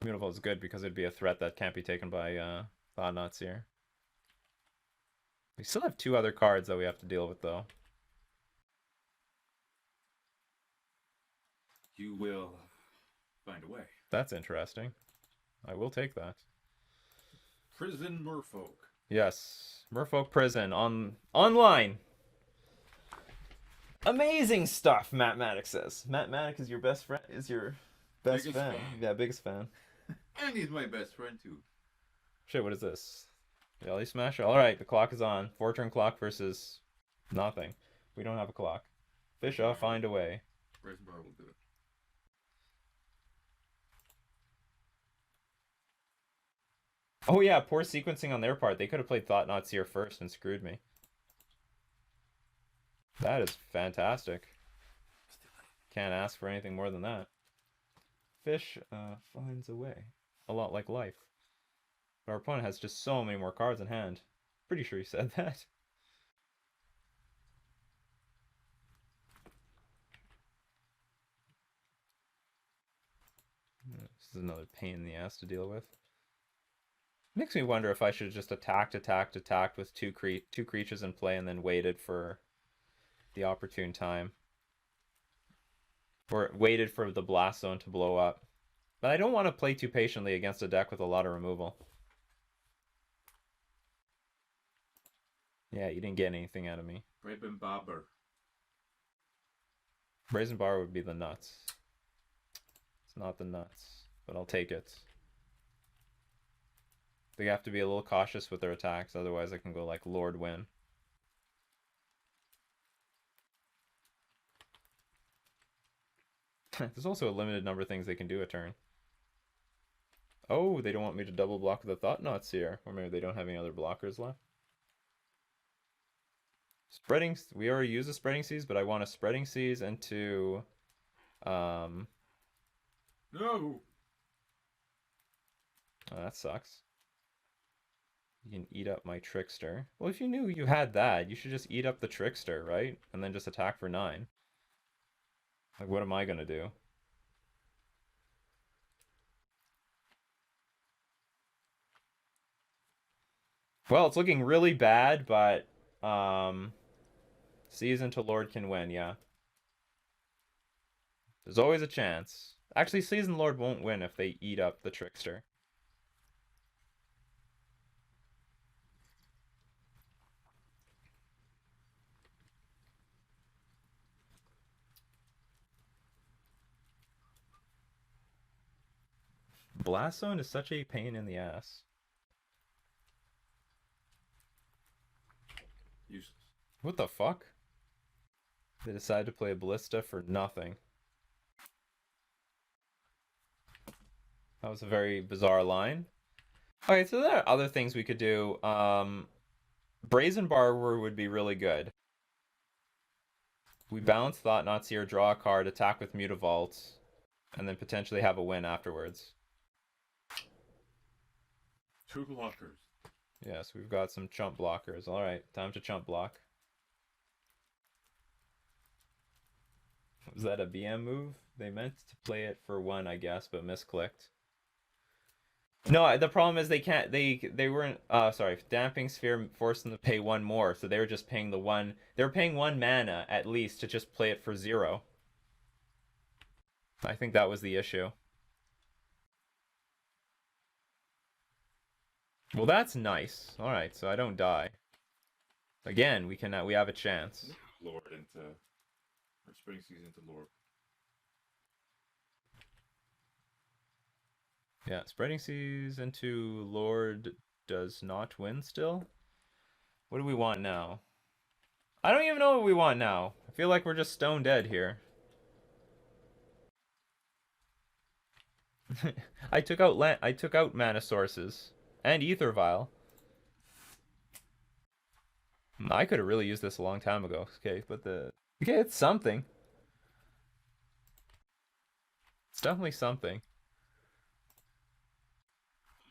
Mutavault's good because it'd be a threat that can't be taken by Thought-Knots here. We still have 2 other cards that we have to deal with, though. You will find a way. That's interesting. I will take that. Prison Merfolk. Yes. Merfolk Prison online. Amazing stuff, Mathematic says. Mathematic is your best friend, is your best Biggest fan. fan. Yeah, biggest fan. And he's my best friend too. Shit, what is this? Reality Smasher? Alright, the clock is on. 4-turn clock versus nothing. We don't have a clock. Fisha, find a way. Brazen Bar will do it. Oh yeah, poor sequencing on their part. They could have played Thought-Knots here first and screwed me. That is fantastic. Can't ask for anything more than that. Fish finds a way. A lot like life. But our opponent has just so many more cards in hand. Pretty sure he said that. This is another pain in the ass to deal with. Makes me wonder if I should have just attacked with two creatures in play and then waited for the opportune time. Or waited for the blast zone to blow up. But I don't want to play too patiently against a deck with a lot of removal. Yeah, you didn't get anything out of me. Brazen Barber. Brazen Bar would be the nuts. It's not the nuts, but I'll take it. They have to be a little cautious with their attacks, otherwise I can go like Lord Win. There's also a limited number of things they can do a turn. Oh, they don't want me to double block the Thought-Knot here. Or maybe they don't have any other blockers left. Spreading, we already use the Spreading Seas, but I want a Spreading Seas into No. Oh, that sucks. You can eat up my Trickster. Well, if you knew you had that, you should just eat up the Trickster, right? And then just attack for 9. Like, what am I gonna do? Well, it's looking really bad, but Season to Lord can win, yeah. There's always a chance. Actually, Season Lord won't win if they eat up the Trickster. Blast Zone is such a pain in the ass. Useless. What the fuck? They decided to play a Ballista for nothing. That was a very bizarre line. Okay, so there are other things we could do. Brazen Barber would be really good. We balance Thought-Knots here, draw a card, attack with Mutavault, and then potentially have a win afterwards. 2 blockers. Yes, we've got some chump blockers. Alright, time to chump block. Was that a BM move? They meant to play it for 1, I guess, but misclicked. No, the problem is they can't. They weren't. Sorry, Damping Sphere forced them to pay 1 more, so they were just paying the 1. They were paying 1 mana at least to just play it for 0. I think that was the issue. Well, that's nice. All right, so I don't die. Again, we can. We have a chance. Lord into. Or Spring Season to Lord. Yeah, Spreading Seas into Lord does not win still. What do we want now? I don't even know what we want now. I feel like we're just stone dead here. I took out mana sources and Ether Vial. I could have really used this a long time ago. Okay, but it's something. It's definitely something.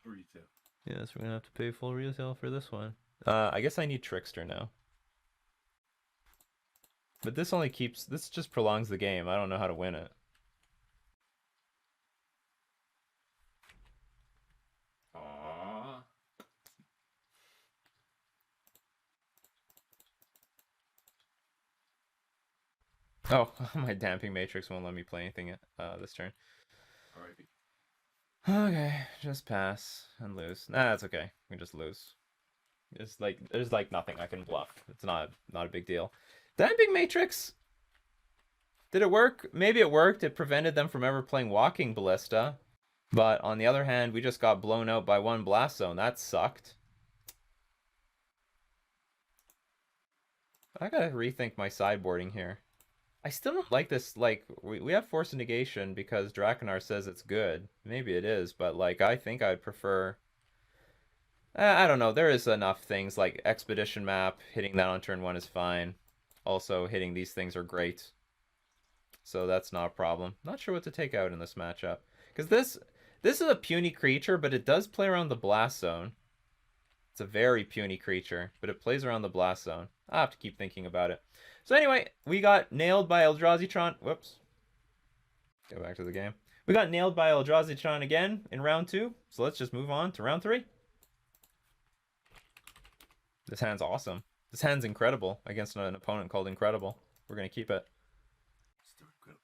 Retail. Yes, we're gonna have to pay full retail for this one. I guess I need Trickster now. But this just prolongs the game. I don't know how to win it. Aww. Oh, my Damping Matrix won't let me play anything this turn. Alrighty. Okay, just pass and lose. Nah, that's okay. We just lose. There's like nothing I can bluff. It's not a big deal. Damping Matrix. Did it work? Maybe it worked. It prevented them from ever playing Walking Ballista. But on the other hand, we just got blown out by 1 Blast Zone. That sucked. I gotta rethink my sideboarding here. I still don't like this. Like, we have Force of Negation because Drakanar says it's good. Maybe it is, but like, I think I'd prefer... I don't know. There is enough things like Expedition Map. Hitting that on turn 1 is fine. Also, hitting these things are great. So that's not a problem. Not sure what to take out in this matchup. Because this is a puny creature, but it does play around the blast zone. It's a very puny creature, but it plays around the blast zone. I'll have to keep thinking about it. So anyway, we got nailed by Eldrazi-tron. Whoops. Go back to the game. We got nailed by Eldrazi-tron again in round 2. So let's just move on to round 3. This hand's awesome. This hand's incredible against an opponent called Incredible. We're going to keep it. Still incredible.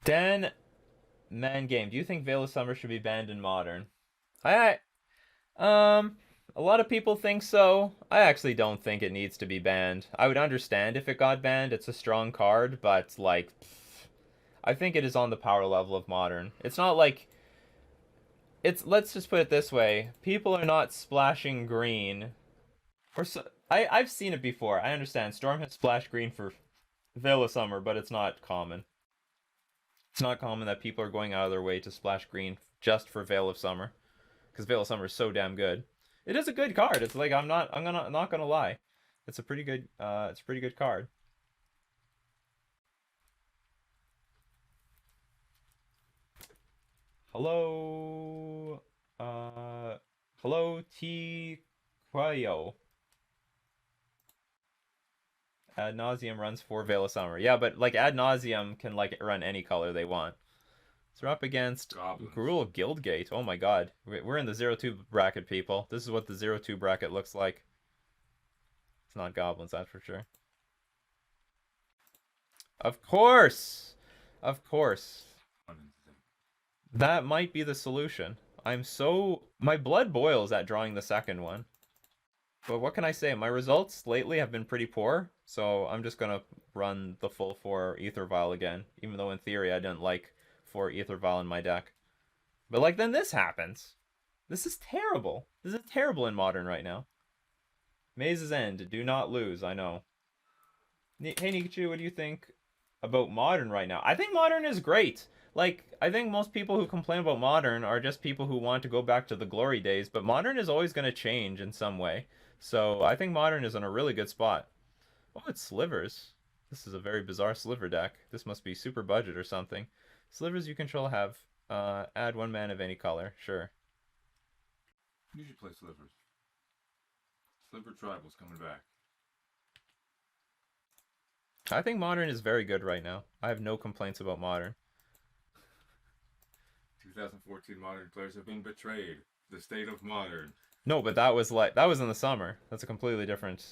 Dan Man Game, do you think Veil of Summer should be banned in Modern? A lot of people think so. I actually don't think it needs to be banned. I would understand if it got banned. It's a strong card, but like, I think it is on the power level of Modern. It's not like let's just put it this way. People are not splashing green. Or so, I've seen it before. I understand. Storm has splashed green for Veil of Summer, but it's not common. It's not common that people are going out of their way to splash green just for Veil of Summer, because Veil of Summer is so damn good. It is a good card. It's like I'm not gonna lie. It's a pretty good card. Hello hello T Quayo. Ad nauseum runs for Veil of Summer. Yeah, but like Ad nauseum can like run any color they want. So we're up against Gruul Guildgate. Oh my god. We're in the 0-2 bracket, people. This is what the 0-2 bracket looks like. It's not goblins, that's for sure. Of course! Of course. That might be the solution. My blood boils at drawing the second one. But what can I say? My results lately have been pretty poor, so I'm just gonna run the full 4 Ether Vial again, even though in theory I didn't like 4 Ether Vial in my deck. But like then this happens. This is terrible. This is terrible in Modern right now. Maze's End. Do not lose, I know. Hey Nikachu, what do you think about Modern right now? I think Modern is great. Like, I think most people who complain about Modern are just people who want to go back to the glory days, but Modern is always going to change in some way. So I think Modern is in a really good spot. Oh, it's Slivers. This is a very bizarre Sliver deck. This must be super budget or something. Slivers you control have add 1 mana of any color. Sure. You should play Slivers. Sliver Tribal's coming back. I think Modern is very good right now. I have no complaints about Modern. 2014 Modern players have been betrayed. The state of Modern. No, but that was in the summer. That's completely different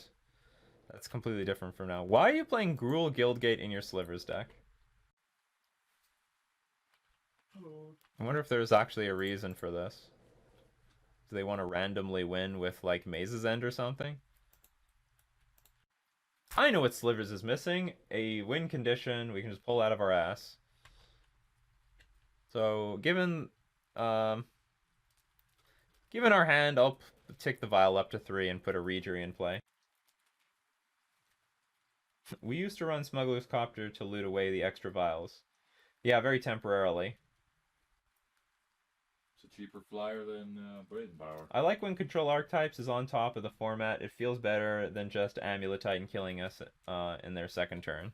from now. Why are you playing Gruul Guildgate in your Slivers deck? Hello. I wonder if there's actually a reason for this. Do they want to randomly win with like Maze's End or something? I know what Slivers is missing. A win condition we can just pull out of our ass. So given our hand, I'll tick the Vial up to 3 and put a Regery in play. We used to run Smuggler's Copter to loot away the extra vials. Yeah, very temporarily. It's a cheaper flyer than Brazen Power. I like when Control Archetypes is on top of the format. It feels better than just Amulet Titan killing us in their second turn.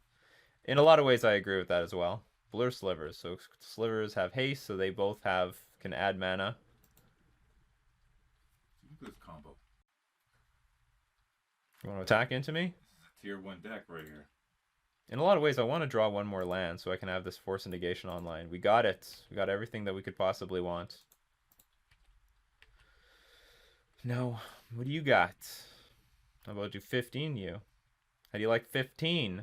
In a lot of ways, I agree with that as well. Blur Slivers. So Slivers have haste, so they both can add mana. Look at this combo. You want to attack into me? This is a tier 1 deck right here. In a lot of ways, I want to draw 1 more land so I can have this Force of Negation online. We got it. We got everything that we could possibly want. No. What do you got? How about you 15 you? How do you like 15?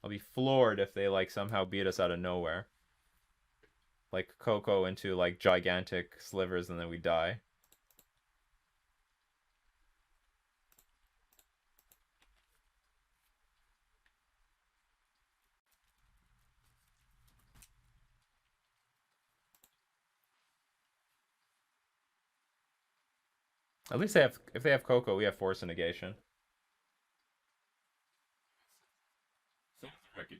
I'll be floored if they like somehow beat us out of nowhere. Like Coco into like gigantic Slivers and then we die. At least if they have Coco, we have Force of Negation. Wreckage.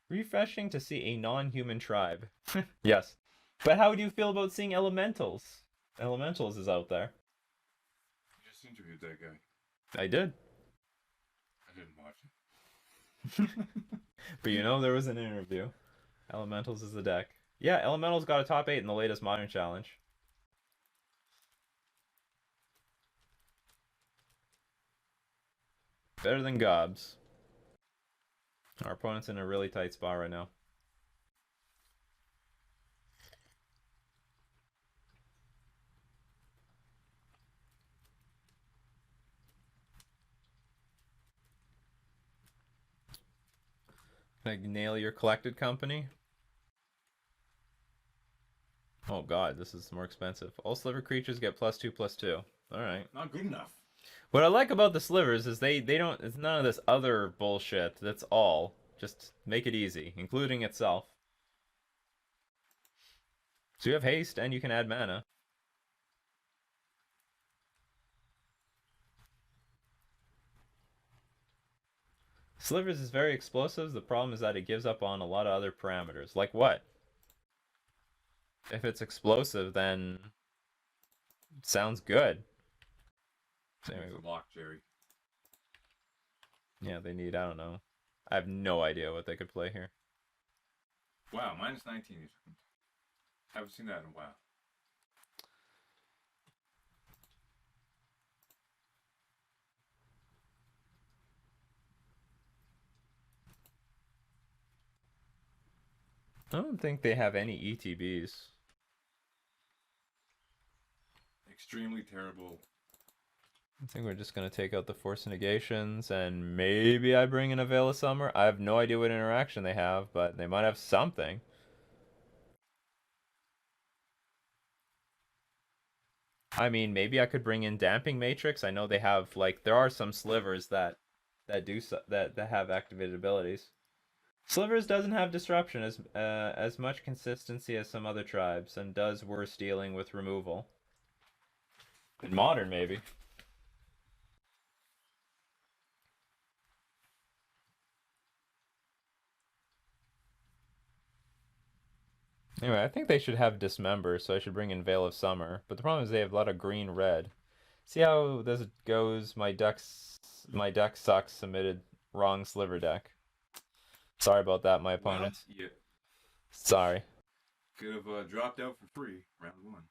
Refreshing to see a non-human tribe. Yes. But how do you feel about seeing elementals? Elementals is out there. You just interviewed that guy. I did. I didn't watch it. But you know there was an interview. Elementals is the deck. Yeah, Elementals got a top 8 in the latest Modern Challenge. Better than Gobs. Our opponent's in a really tight spot right now. Like nail your collected company. Oh god, this is more expensive. All sliver creatures get +2/+2. Alright. Not good enough. What I like about the slivers is they don't, it's none of this other bullshit. That's all. Just make it easy, including itself. So you have haste and you can add mana. Slivers is very explosive. The problem is that it gives up on a lot of other parameters. Like what? If it's explosive, then sounds good. So anyway, It's a lock, Jerry. yeah, they need, I don't know. I have no idea what they could play here. Wow, -19. Haven't seen that in a while. I don't think they have any ETBs. Extremely terrible. I think we're just going to take out the Force Negations, and maybe I bring in a Veil of Summer. I have no idea what interaction they have, but they might have something. I mean, maybe I could bring in Damping Matrix. I know they have, like, there are some slivers that have activated abilities. Slivers doesn't have disruption as much consistency as some other tribes, and does worse dealing with removal. In Modern, maybe. Anyway, I think they should have Dismember, so I should bring in Veil of Summer. But the problem is they have a lot of green-red. See how this goes? My deck sucks. Submitted wrong sliver deck. Sorry about that, my opponent. Well, yeah. Sorry. Could have dropped out for free round 1.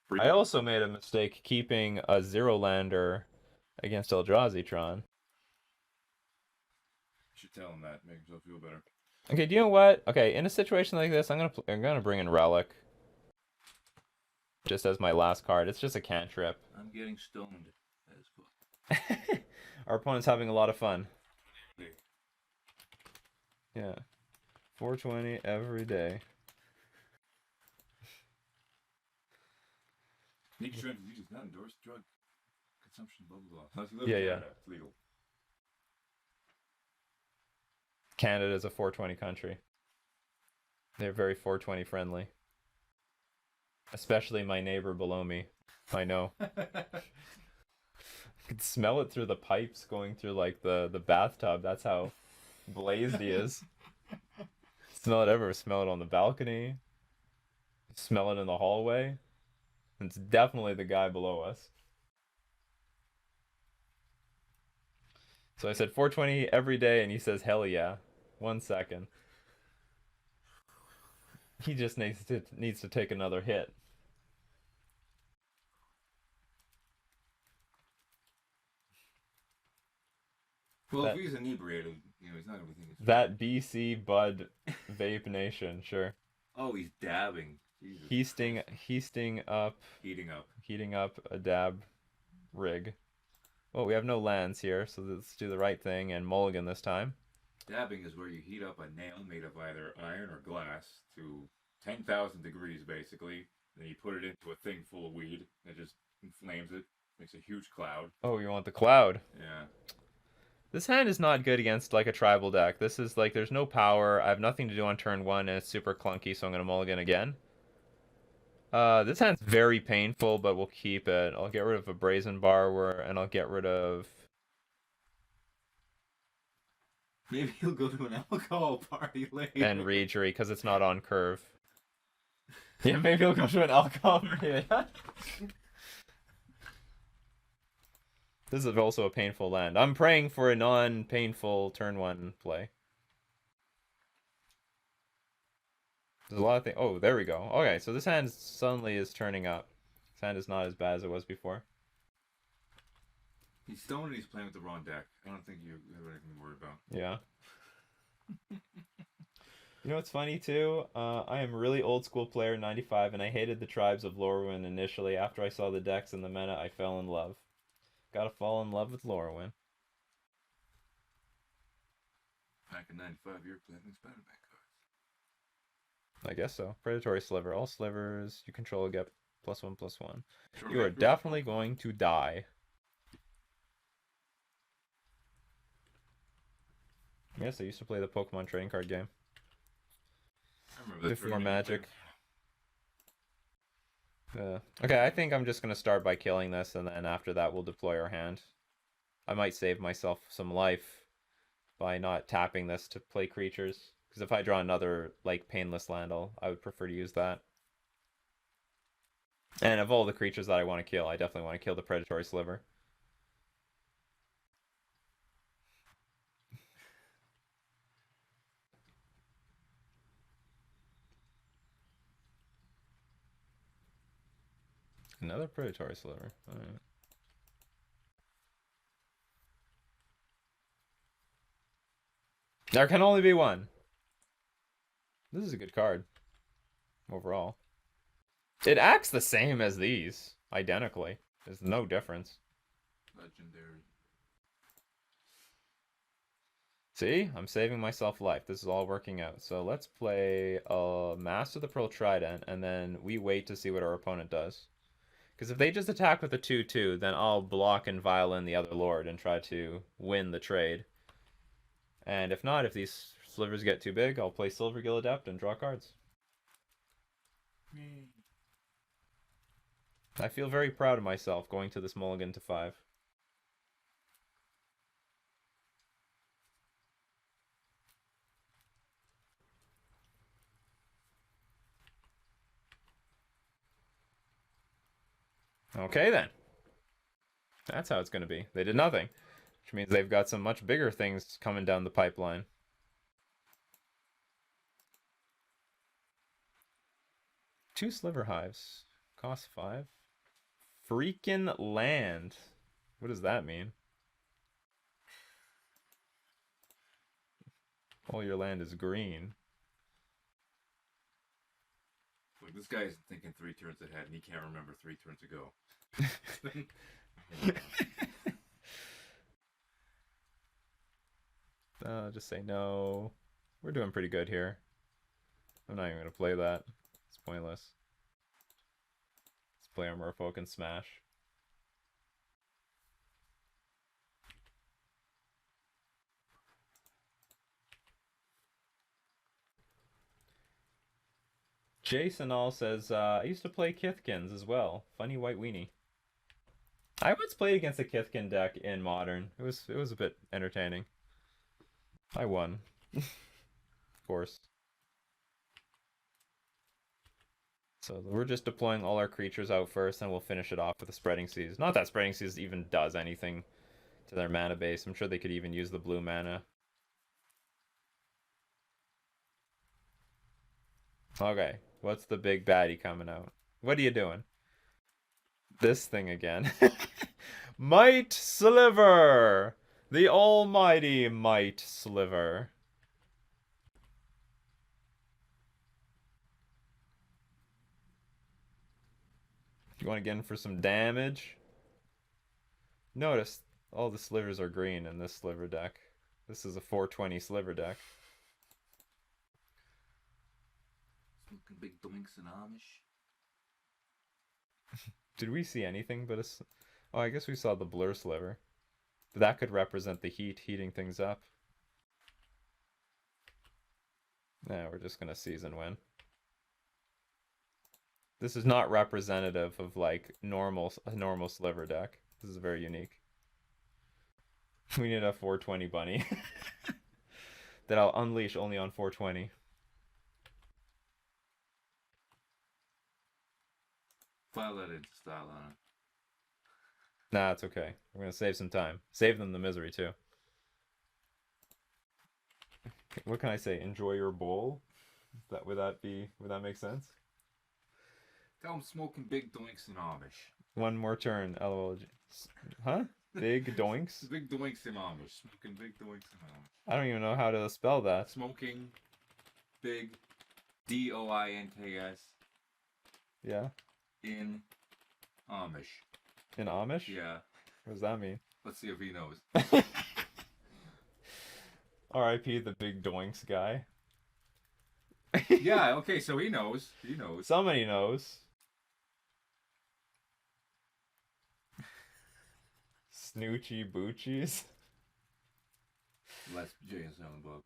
Free. I also made a mistake keeping a Zero-lander against Eldrazi-tron. Should tell him that. Make himself feel better. Okay, do you know what? Okay, in a situation like this, I'm gonna bring in Relic. Just as my last card. It's just a cantrip. I'm getting stoned. That is cool. Our opponent's having a lot of fun. Yeah. 420 every day. Nikachu MTG does not endorse drug consumption, blah blah blah. Unless you live Yeah, in yeah. Canada, it's legal. Canada is a 420 country. They're very 420 friendly. Especially my neighbor below me. I know. I could smell it through the pipes going through like the bathtub. That's how blazed he is. Smell it everywhere. Smell it on the balcony. Smell it in the hallway. It's definitely the guy below us. So I said 420 every day, and he says, hell yeah. 1 second. He just needs to take another hit. Well, if he's inebriated, you know, he's not gonna be thinking. That BC Bud Vape Nation, sure. Oh, he's dabbing. Jesus. Heating up a dab rig. Well, we have no lands here, so let's do the right thing and mulligan this time. Dabbing is where you heat up a nail made of either iron or glass to 10,000 degrees, basically. Then you put it into a thing full of weed. It just inflames it, makes a huge cloud. Oh, you want the cloud? Yeah. This hand is not good against like a tribal deck. This is like there's no power. I have nothing to do on turn 1, and it's super clunky, so I'm gonna mulligan again. This hand's very painful, but we'll keep it. I'll get rid of a Brazen Borrower, and I'll get rid of... Maybe he'll go to an alcohol party later. And Regery, because it's not on curve. Yeah, maybe he'll go to an alcohol party. This is also a painful land. I'm praying for a non-painful turn 1 play. There's a lot of things. Oh, there we go. Okay, so this hand suddenly is turning up. This hand is not as bad as it was before. He's stoned and he's playing with the wrong deck. I don't think you have anything to worry about. Yeah. You know what's funny too? I am a really old school player, 95, and I hated the tribes of Lorwyn initially. After I saw the decks and the meta, I fell in love. Gotta fall in love with Lorwyn. Back in 95, you were playing these Spider-Man cards. I guess so. Predatory Sliver. All slivers you control get +1/+1. You are definitely going to die. Yes, I used to play the Pokemon trading card game. I remember that. Before Magic. Okay, I think I'm just going to start by killing this, and then after that we'll deploy our hand. I might save myself some life by not tapping this to play creatures. Because if I draw another, like, painless land, I would prefer to use that. And of all the creatures that I want to kill, I definitely want to kill the Predatory Sliver. Another Predatory Sliver. All right. There can only be one. This is a good card. Overall. It acts the same as these. Identically. There's no difference. Legendary. See? I'm saving myself life. This is all working out. So let's play Master of the Pearl Trident, and then we wait to see what our opponent does. Because if they just attack with a 2/2, then I'll block and violin the other lord and try to win the trade. And if not, if these slivers get too big, I'll play Silvergill Adept and draw cards. I feel very proud of myself going to this mulligan to 5. Okay then. That's how it's going to be. They did nothing, which means they've got some much bigger things coming down the pipeline. Two Sliver Hives. Cost 5. Freaking land. What does that mean? All your land is green. Look, this guy's thinking 3 turns ahead, and he can't remember 3 turns ago. Just say no. We're doing pretty good here. I'm not even going to play that. It's pointless. Let's play our Merfolk and smash. Jason all says, I used to play Kithkins as well. Funny white weenie. I once played against a Kithkin deck in Modern. It was a bit entertaining. I won. Of course. So we're just deploying all our creatures out first, and we'll finish it off with a Spreading Seas. Not that Spreading Seas even does anything to their mana base. I'm sure they could even use the blue mana. Okay, what's the big baddie coming out? What are you doing? This thing again. Might Sliver! The almighty Might Sliver. You want to get in for some damage? Notice all the slivers are green in this sliver deck. This is a 420 sliver deck. Looking big doinks and Amish. Did we see anything but a... Oh, I guess we saw the blur sliver. That could represent the heat, heating things up. Nah, we're just gonna season win. This is not representative of, like, a normal sliver deck. This is very unique. We need a 420 bunny. that I'll unleash only on 420. File that into style on it. Nah, it's okay. We're gonna save some time. Save them the misery too. What can I say? Enjoy your bowl. Would that make sense? Tell them smoking big doinks in Amish. One more turn. LOL. Huh? Big doinks? Big doinks in Amish. Smoking big doinks in Amish. I don't even know how to spell that. Smoking big DOINKS Yeah. in Amish. In Amish? Yeah. What does that mean? Let's see if he knows. R.I.P. the big doinks guy. Yeah, okay, so he knows. He knows. Somebody knows. Snoochy Boochies. Less Jay and Silent Bob.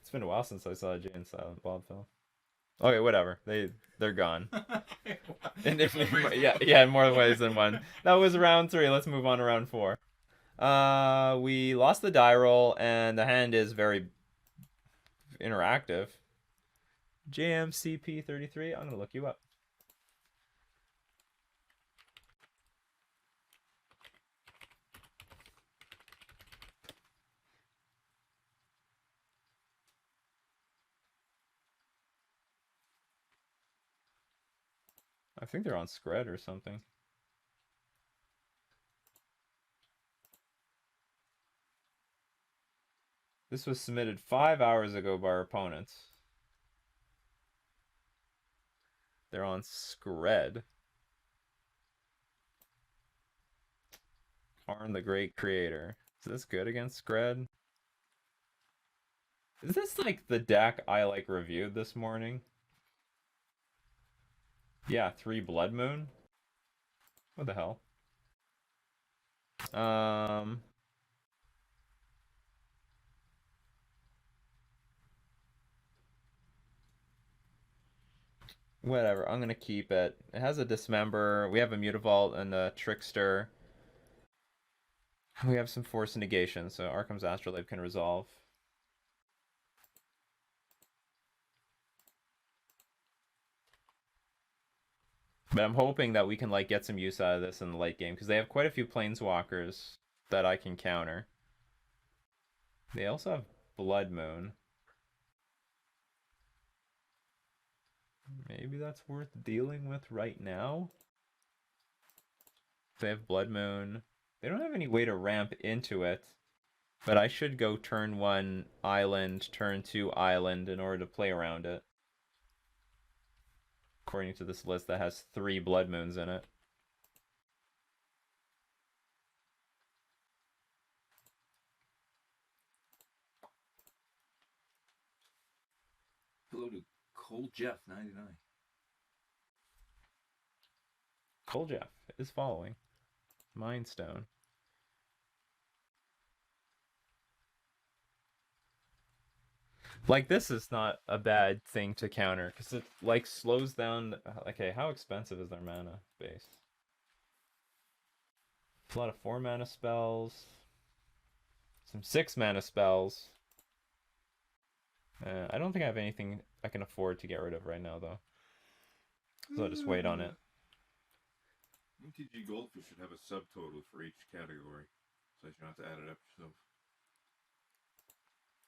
It's been a while since I saw a Jay and Silent Bob film. Okay, whatever. They're gone. Yeah, in more ways than one. That was round 3. Let's move on to round 4. We lost the die roll, and the hand is very interactive. JMCP33. I'm gonna look you up. I think they're on Scred or something. This was submitted 5 hours ago by our opponents. They're on Scred. Arn the Great Creator. Is this good against Scred? Is this like the deck I reviewed this morning? Yeah, 3 Blood Moon. What the hell? Whatever, I'm gonna keep it. It has a Dismember. We have a Mutavault and a Trickster. We have some Force Negation, so Arkham's Astrolabe can resolve. But I'm hoping that we can get some use out of this in the late game, because they have quite a few Planeswalkers that I can counter. They also have Blood Moon. Maybe that's worth dealing with right now. They have Blood Moon. They don't have any way to ramp into it, but I should go turn 1 Island, turn 2 Island in order to play around it. According to this list that has 3 Blood Moons in it. Hello to Cole Jeff 99. Cole Jeff is following. Mind Stone. This is not a bad thing to counter, because it slows down. Okay, how expensive is their mana base? A lot of 4 mana spells. Some 6 mana spells. I don't think I have anything I can afford to get rid of right now, though. So I'll just wait on it. MTG Goldfish should have a subtotal for each category, so you don't have to add it up yourself.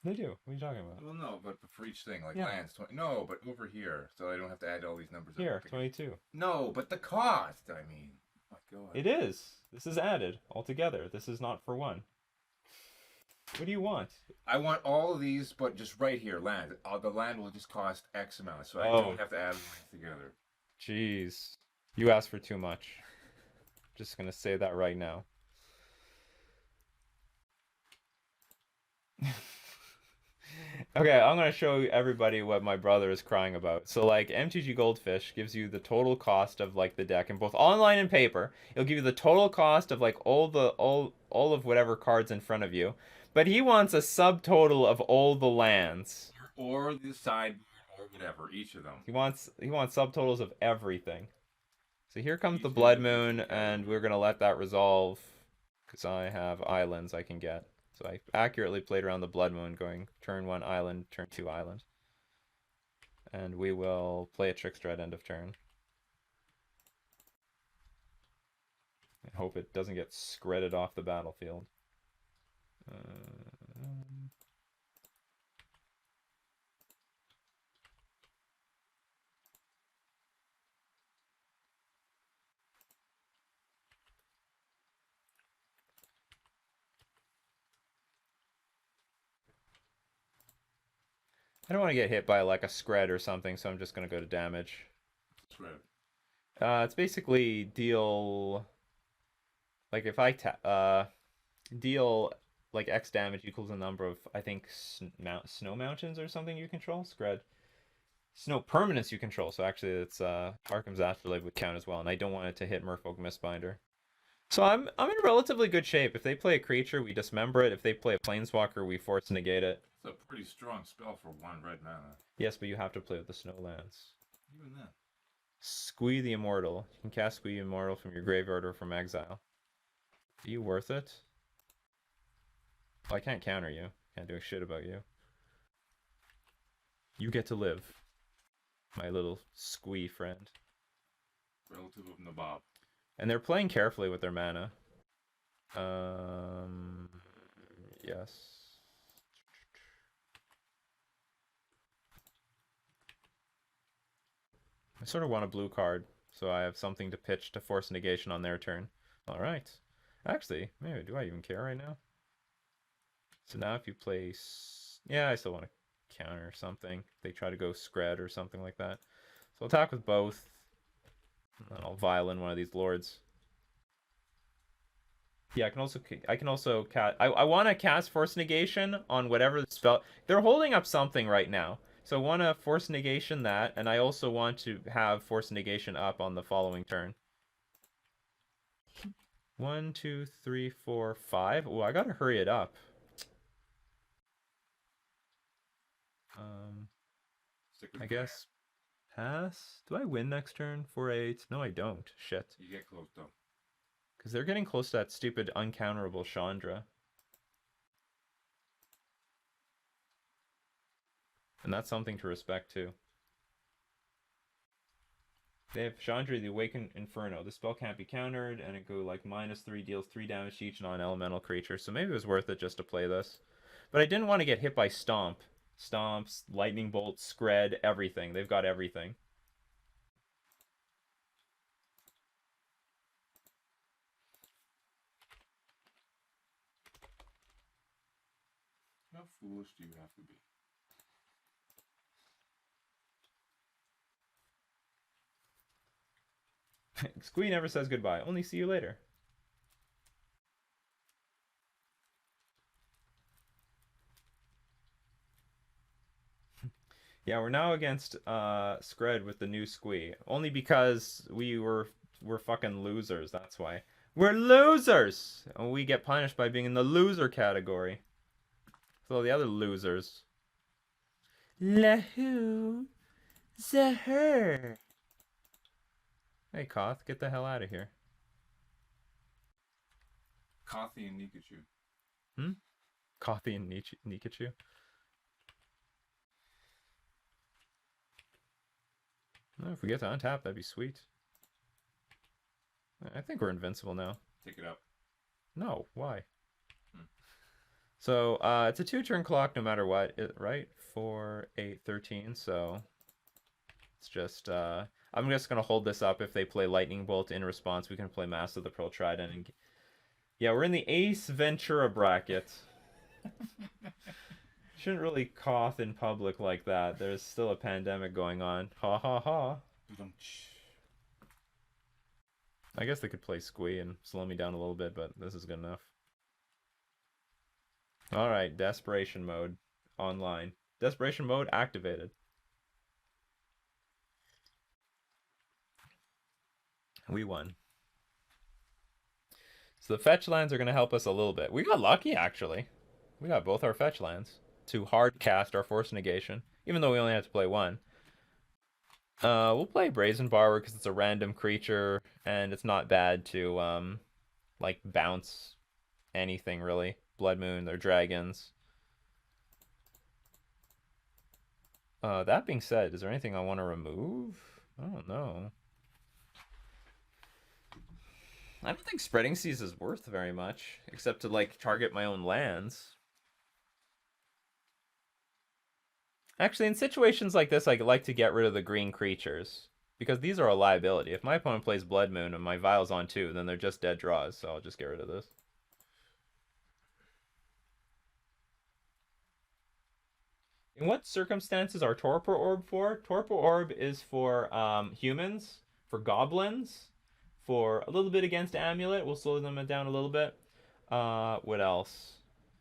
They do. What are you talking about? Well, no, but for each thing, Yeah. lands, 20. No, but over here, so I don't have to add all these numbers. Here, up 22. No, but the cost. I mean, oh my God. It is. This is added altogether. This is not for one. What do you want? I want all of these, but just right here, land. The land will just cost X amount, so I don't have to add them together. Jeez. You asked for too much. Just gonna say that right now. Okay, I'm gonna show everybody what my brother is crying about. So MTG Goldfish gives you the total cost of the deck in both online and paper. It'll give you the total cost of all of whatever cards in front of you. But he wants a subtotal of all the lands. Or the side, or whatever, each of them. He wants subtotals of everything. So here comes the Blood Moon, and we're gonna let that resolve, because I have islands I can get. So I accurately played around the Blood Moon, going turn 1 island, turn 2 island. And we will play a Trickster at end of turn. And hope it doesn't get scredded off the battlefield. I don't want to get hit by like a scred or something, so I'm just going to go to damage. Scred. It's basically deal, like if I deal like X damage equals the number of, I think, snow mountains or something you control. Scred. Snow permanents you control. So actually it's Arkham's Afterlife would count as well, and I don't want it to hit Merfolk Mistbinder. So I'm in relatively good shape. If they play a creature, we dismember it. If they play a planeswalker, we force negate it. It's a pretty strong spell for 1 red mana. Yes, but you have to play with the Snowlands. Even then. Squee the Immortal. You can cast Squee the Immortal from your graveyard or from exile. Are you worth it? Well, I can't counter you. Can't do a shit about you. You get to live, my little Squee friend. Relative of Nabob. And they're playing carefully with their mana. Yes. I sort of want a blue card, so I have something to pitch to force negation on their turn. Alright. Actually, maybe, do I even care right now? So now if you play... Yeah, I still want to counter something. They try to go scred or something like that. So I'll attack with both. And I'll violin one of these lords. Yeah, I can also cast. I want to cast force negation on whatever the spell. They're holding up something right now, so I want to force negation that, and I also want to have force negation up on the following turn. 1, 2, 3, 4, 5. Oh, I gotta hurry it up. I guess pass. Do I win next turn? 4-8. No, I don't. Shit. You get close though. Because they're getting close to that stupid uncounterable Chandra. And that's something to respect too. They have Chandra, the Awakened Inferno. The spell can't be countered, and it go like -3, deals 3 damage to each non-elemental creature. So maybe it was worth it just to play this. But I didn't want to get hit by Stomp. Stomps, Lightning Bolt, Scred, everything. They've got everything. How foolish do you have to be? Squee never says goodbye. Only see you later. Yeah, we're now against Scred with the new Squee. Only because we're fucking losers, that's why. We're losers! And we get punished by being in the loser category. So the other losers. Lahu. Zahur. Hey, Koth, get the hell out of here. Kothi and Nikachu. Hmm? Kothi and Nikachu? Oh, if we get to untap, that'd be sweet. I think we're invincible now. Take it up. No, why? So, it's a 2-turn clock no matter what, right? 4, 8, 13, so... It's just, I'm just gonna hold this up. If they play Lightning Bolt in response, we can play Mass of the Pearl Trident. And... Yeah, we're in the Ace Ventura bracket. Shouldn't really cough in public like that. There's still a pandemic going on. Ha ha ha. I guess they could play Squee and slow me down a little bit, but this is good enough. Alright, Desperation Mode online. Desperation Mode activated. We won. So the fetch lands are going to help us a little bit. We got lucky, actually. We got both our fetch lands to hard cast our force negation, even though we only have to play one. We'll play Brazen Borrower because it's a random creature, and it's not bad to, like, bounce anything, really. Blood Moon, their dragons. That being said, is there anything I want to remove? I don't know. I don't think Spreading Seas is worth very much, except to, like, target my own lands. Actually, in situations like this, I like to get rid of the green creatures, because these are a liability. If my opponent plays Blood Moon and my Vial's on 2, then they're just dead draws, so I'll just get rid of this. In what circumstances are Torpor Orb for? Torpor Orb is for humans, for goblins, for a little bit against Amulet. We'll slow them down a little bit. What else?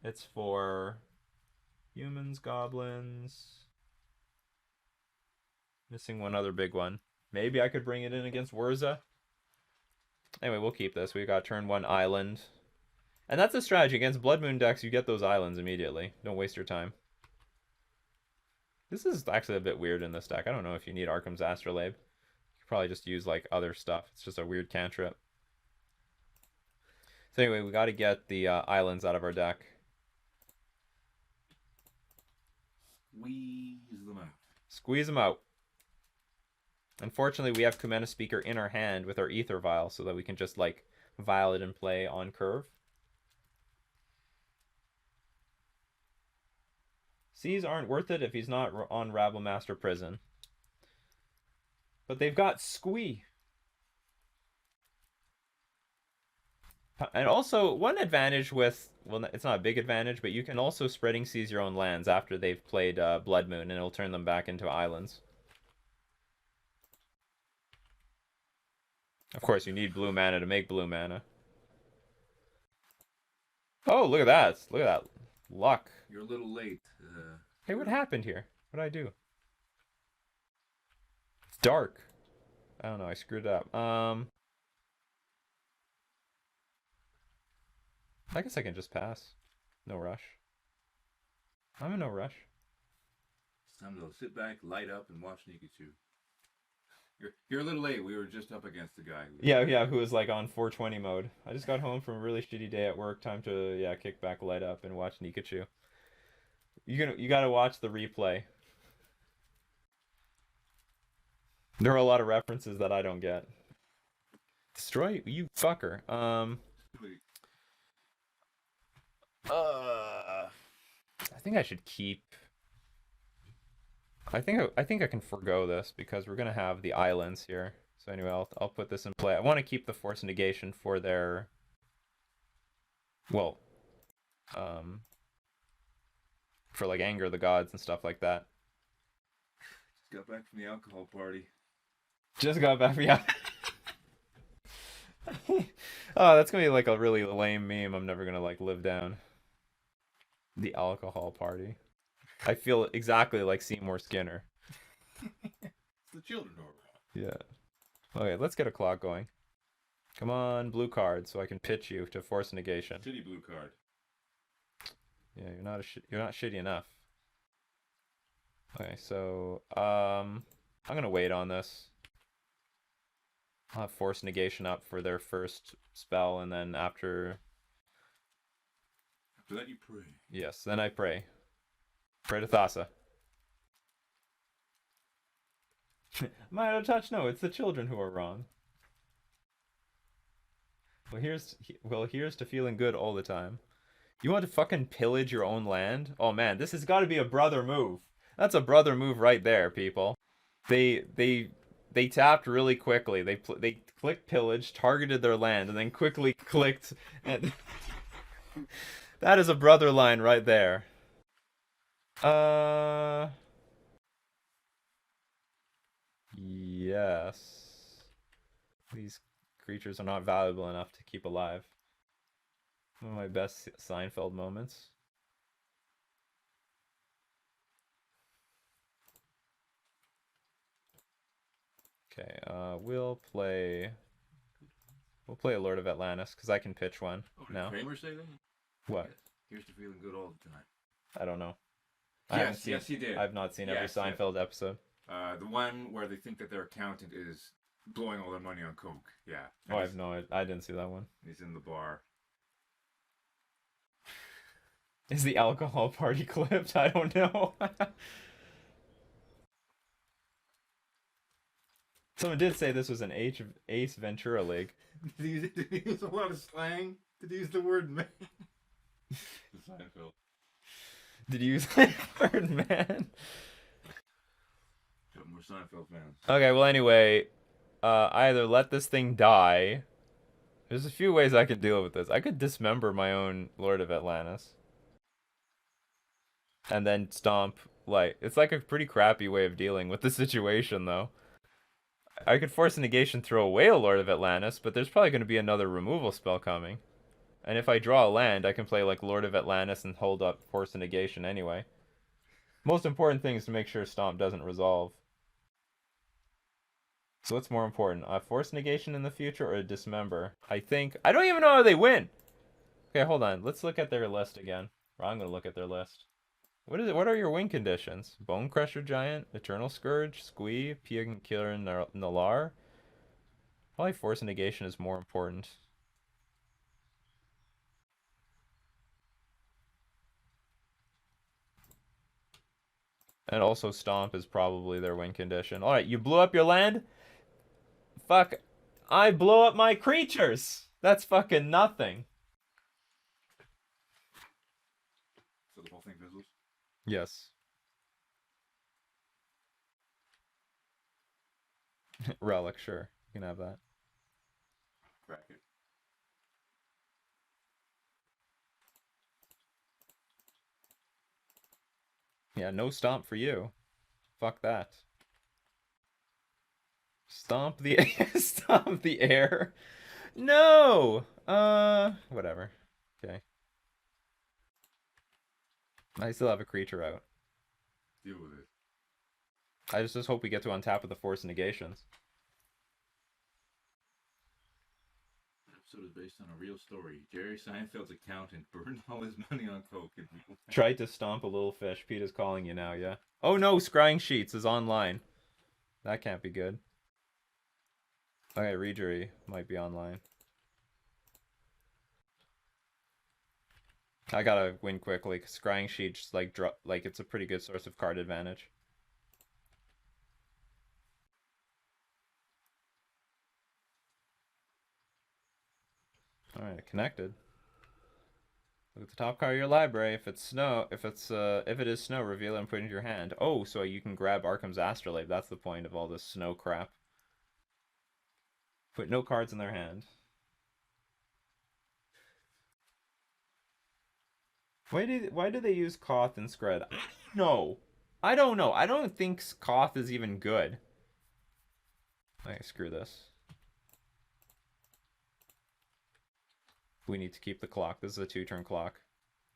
It's for humans, goblins. Missing one other big one. Maybe I could bring it in against Wurza. Anyway, we'll keep this. We got turn 1 island. And that's a strategy. Against Blood Moon decks, you get those islands immediately. Don't waste your time. This is actually a bit weird in this deck. I don't know if you need Arkham's Astrolabe. You could probably just use, like, other stuff. It's just a weird cantrip. So anyway, we got to get the islands out of our deck. Squeeze them out. Squeeze them out. Unfortunately, we have Kumena Speaker in our hand with our Ether Vial so that we can just, like, vial it and play on curve. Seas aren't worth it if he's not on Rabblemaster Prison. But they've got Squee. And also, one advantage with... Well, it's not a big advantage, but you can also Spreading Seas your own lands after they've played Blood Moon, and it'll turn them back into islands. Of course, you need blue mana to make blue mana. Oh, look at that. Look at that. Luck. You're a little late. Hey, what happened here? What did I do? It's dark. I don't know. I screwed up. I guess I can just pass. No rush. I'm in no rush. It's time to sit back, light up, and watch Nikachu. You're a little late. We were just up against the guy. Yeah, who was like on 420 mode. I just got home from a really shitty day at work. Time to, yeah, kick back, light up, and watch Nikachu. You gotta watch the replay. There are a lot of references that I don't get. Destroy you fucker. I think I should keep. I think I can forgo this because we're gonna have the islands here. So anyway, I'll put this in play. I want to keep the Force Negation for their. Well, for like Anger of the Gods and stuff like that. Just got back from the alcohol party. Just got back from Oh, that's gonna be like a really lame meme. I'm never gonna like live down. The alcohol party. I feel exactly like Seymour Skinner. It's the children over. Yeah. Okay, let's get a clock going. Come on, blue card, so I can pitch you to Force Negation. Shitty blue card. Yeah, you're not shitty enough. Okay, so I'm gonna wait on this. I'll have Force Negation up for their first spell, and then after that you pray. Yes, then I pray. Pray to Thassa. Am I out of touch? No, it's the children who are wrong. Well, here's to feeling good all the time. You want to fucking pillage your own land? Oh man, this has got to be a brother move. That's a brother move right there, people. They tapped really quickly. They clicked pillage, targeted their land, and then quickly clicked. And that is a brother line right there. Yes. These creatures are not valuable enough to keep alive. One of my best Seinfeld moments. Okay, we'll play a Lord of Atlantis because I can pitch one now. Did Kramer say that? What? Here's to feeling good all the time. I don't know. Yes, he did. I've not seen every Seinfeld episode. The one where they think that their accountant is blowing all their money on coke. Yeah. Oh, I didn't see that one. He's in the bar. Is the alcohol party clipped? I don't know. Someone did say this was an Ace Ventura League. Did he use a lot of slang? Did he use the word man? Seinfeld. Did you use the word man? Got more Seinfeld fans. Okay, well anyway, either let this thing die. There's a few ways I could deal with this. I could dismember my own Lord of Atlantis. And then stomp, like, it's like a pretty crappy way of dealing with the situation, though. I could force a negation throw away a Lord of Atlantis, but there's probably going to be another removal spell coming. And if I draw a land, I can play like Lord of Atlantis and hold up force a negation anyway. Most important thing is to make sure Stomp doesn't resolve. So what's more important, a force negation in the future or a dismember? I don't even know how they win. Okay, hold on. Let's look at their list again. Or I'm going to look at their list. What is it? What are your win conditions? Bone Crusher Giant, Eternal Scourge, Squee, Pia Killer Nalar. Probably force negation is more important. And also Stomp is probably their win condition. Alright, you blew up your land? Fuck. I blow up my creatures! That's fucking nothing. So the whole thing fizzles? Yes. Relic, sure. You can have that. Crack it. Yeah, no Stomp for you. Fuck that. Stomp the stomp the air. No. Whatever. Okay. I still have a creature out. Deal with it. I just hope we get to untap with the force negations. The episode is based on a real story. Jerry Seinfeld's accountant burned all his money on coke and people. Tried to stomp a little fish. Pete is calling you now, yeah. Oh no, Scrying Sheets is online. That can't be good. Okay, Rejury might be online. I gotta win quickly, because Scrying Sheets, like, it's a pretty good source of card advantage. Alright, connected. Look at the top card of your library. If it's snow, if it is snow, reveal it and put it into your hand. Oh, so you can grab Arkham's Astrolabe. That's the point of all this snow crap. Put no cards in their hand. Why do they use Koth and Skred? No. I don't know. I don't think Koth is even good. Okay, screw this. We need to keep the clock. This is a 2-turn clock.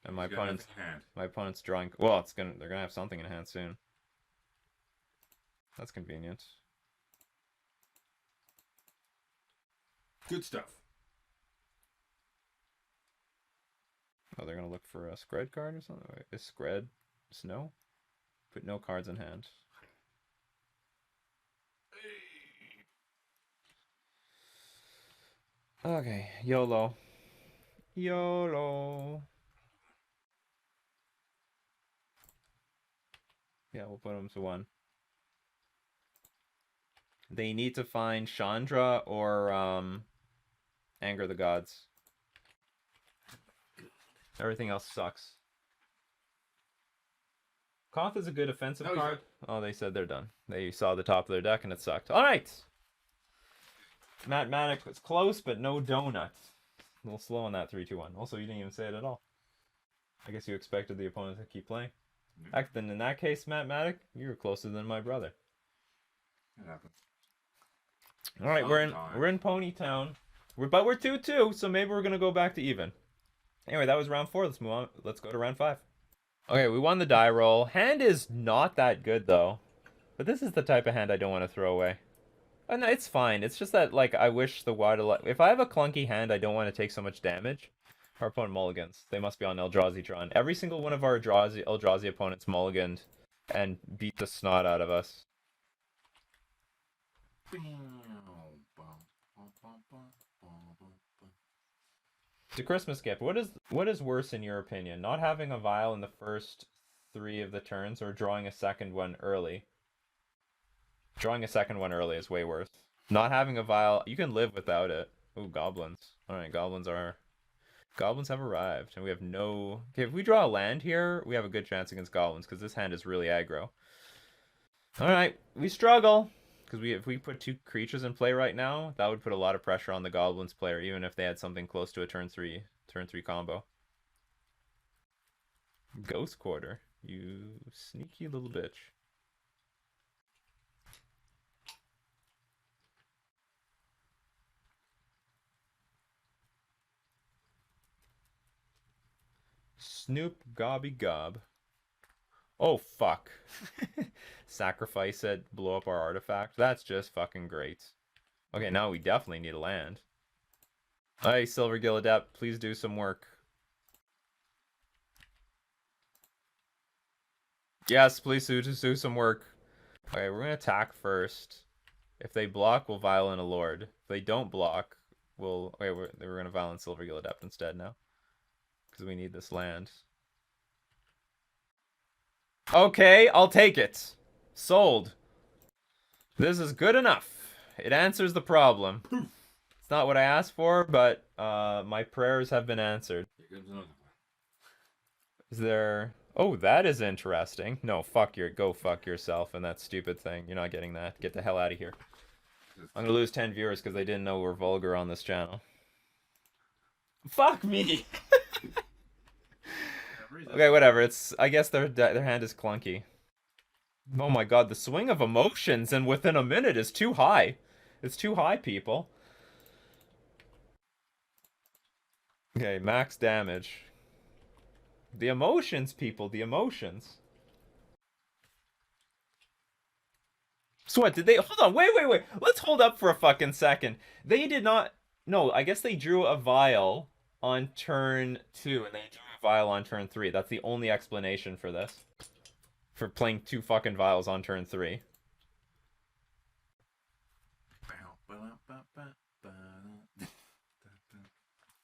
And my opponent's drawing. Well, they're gonna have something in hand soon. That's convenient. Good stuff. Oh, they're gonna look for a Skred card or something? Wait, is Skred snow? Put no cards in hand. Okay, YOLO. YOLO. Yeah, we'll put them to 1. They need to find Chandra or Anger the Gods. Everything else sucks. Koth is a good offensive card. Oh, they said they're done. They saw the top of their deck and it sucked. Alright! Mathematic was close, but no donuts. A little slow on that 3-2-1. Also, you didn't even say it at all. I guess you expected the opponent to keep playing. Then in that case, Mathematic, you were closer than my brother. It happens. All right, we're in Pony Town. But we're 2-2, so maybe we're gonna go back to even. Anyway, that was round 4. Let's move on. Let's go to round 5. Okay, we won the die roll. Hand is not that good though, but this is the type of hand I don't want to throw away. No, it's fine. It's just that like I wish the water. If I have a clunky hand, I don't want to take so much damage. Our opponent mulligans. They must be on Eldrazi Tron. Every single one of our Eldrazi opponents mulliganed and beat the snot out of us. The Christmas gift. What is worse in your opinion? Not having a vial in the first 3 of the turns, or drawing a second one early? Drawing a second one early is way worse. Not having a vial, you can live without it. Ooh, goblins. Alright, goblins have arrived, and we have no... Okay, if we draw a land here, we have a good chance against goblins, because this hand is really aggro. Alright, we struggle. Because if we put 2 creatures in play right now, that would put a lot of pressure on the goblins player, even if they had something close to a turn 3 combo. Ghost Quarter, you sneaky little bitch. Snoop Gobby Gob. Oh, fuck. Sacrifice it, blow up our artifact. That's just fucking great. Okay, now we definitely need a land. Hey, Silvergill Adept, please do some work. Yes, please do some work. Okay, we're gonna attack first. If they block, we'll Violent a Lord. If they don't block, we'll... Okay, we're gonna Violent Silvergill Adept instead now. Because we need this land. Okay, I'll take it. Sold. This is good enough. It answers the problem. It's not what I asked for, but my prayers have been answered. Here comes another one. Is there... Oh, that is interesting. No, go fuck yourself and that stupid thing. You're not getting that. Get the hell out of here. I'm gonna lose 10 viewers because they didn't know we're vulgar on this channel. Fuck me! Okay, whatever. I guess their hand is clunky. Oh my god, the swing of emotions and within a minute is too high. It's too high, people. Okay, max damage. The emotions, people, the emotions. So what, did they... Hold on, wait. Let's hold up for a fucking second. They did not... No, I guess they drew a vial on turn 2, and they drew a vial on turn 3. That's the only explanation for this. For playing 2 fucking vials on turn 3.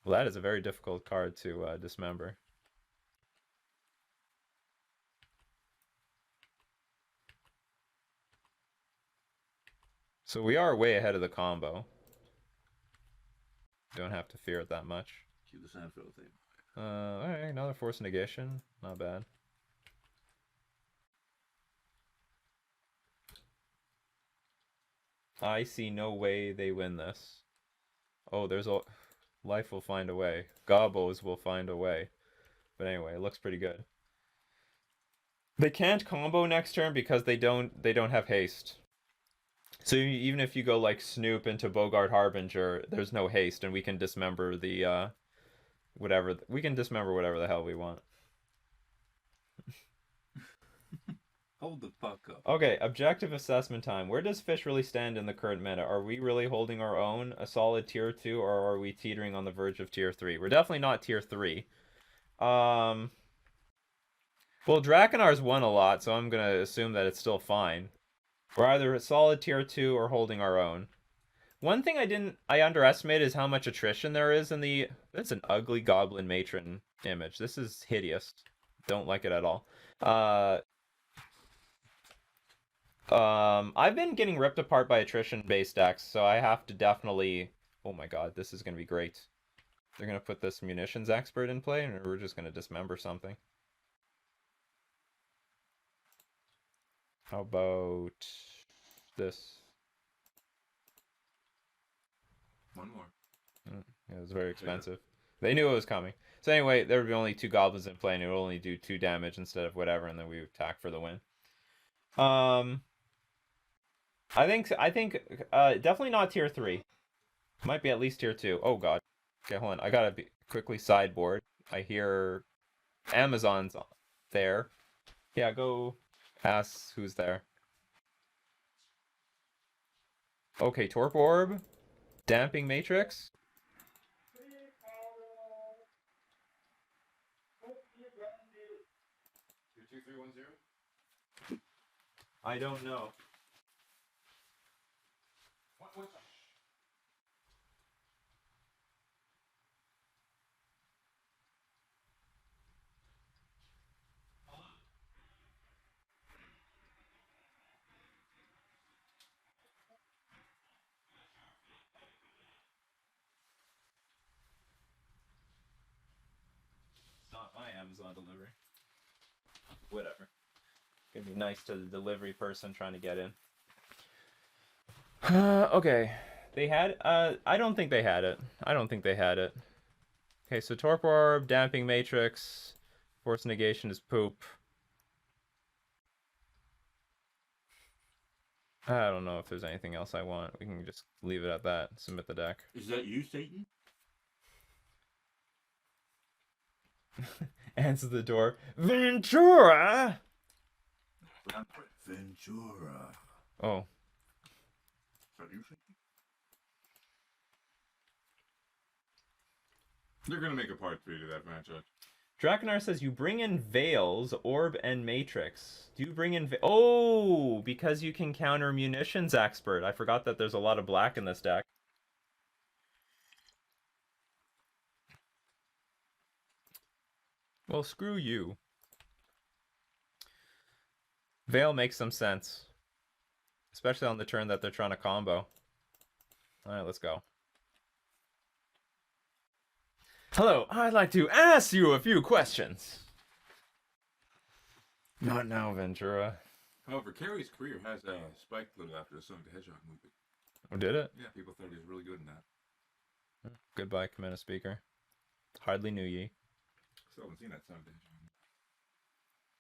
Well, that is a very difficult card to dismember. So we are way ahead of the combo. Don't have to fear it that much. Keep the sand fill thing. Alright, another Force Negation. Not bad. I see no way they win this. Oh, there's a... Life will find a way. Gobos will find a way. But anyway, it looks pretty good. They can't combo next turn because they don't have haste. So even if you go like Snoop into Bogart Harbinger, there's no haste, and we can dismember the whatever the hell we want. Hold the fuck up. Okay, objective assessment time. Where does Fish really stand in the current meta? Are we really holding our own, a solid tier 2, or are we teetering on the verge of tier 3? We're definitely not tier 3. Well, Drakanar's won a lot, so I'm gonna assume that it's still fine. We're either a solid tier 2 or holding our own. One thing I underestimated is how much attrition there is in the... That's an ugly Goblin Matron image. This is hideous. Don't like it at all. I've been getting ripped apart by attrition-based decks, so I have to definitely... Oh my god, this is going to be great. They're going to put this Munitions Expert in play, and we're just going to dismember something. How about this? One more. Yeah, it was very expensive. They knew it was coming. So anyway, there would be only 2 goblins in play, and it would only do 2 damage instead of whatever, and then we would attack for the win. I think definitely not tier 3. Might be at least tier 2. Oh god. Okay, hold on. I gotta quickly sideboard. I hear Amazon's there. Yeah, go ask who's there. Okay, Torp Orb. Damping Matrix. 2310? I don't know. What's up? Amazon delivery. Whatever. Gonna be nice to the delivery person trying to get in. Okay. They had, I don't think they had it. I don't think they had it. Okay, so Torpor Orb, Damping Matrix, Force Negation is poop. I don't know if there's anything else I want. We can just leave it at that. Submit the deck. Is that you, Satan? Answer the door. Ventura! Ventura. Oh. Is that you, Satan? They're gonna make a part 3 to that franchise. Drakanar says you bring in Veils, Orb, and Matrix. Do you bring in... Oh! Because you can counter Munitions Expert. I forgot that there's a lot of black in this deck. Well, screw you. Veil makes some sense. Especially on the turn that they're trying to combo. Alright, let's go. Hello, I'd like to ask you a few questions. Not now, Ventura. However, Carrie's career has spiked a little after the Sonic the Hedgehog movie. Oh, did it? Yeah, people thought he was really good in that. Goodbye, Commander Speaker. Hardly knew ye. Still haven't seen that Sonic the Hedgehog.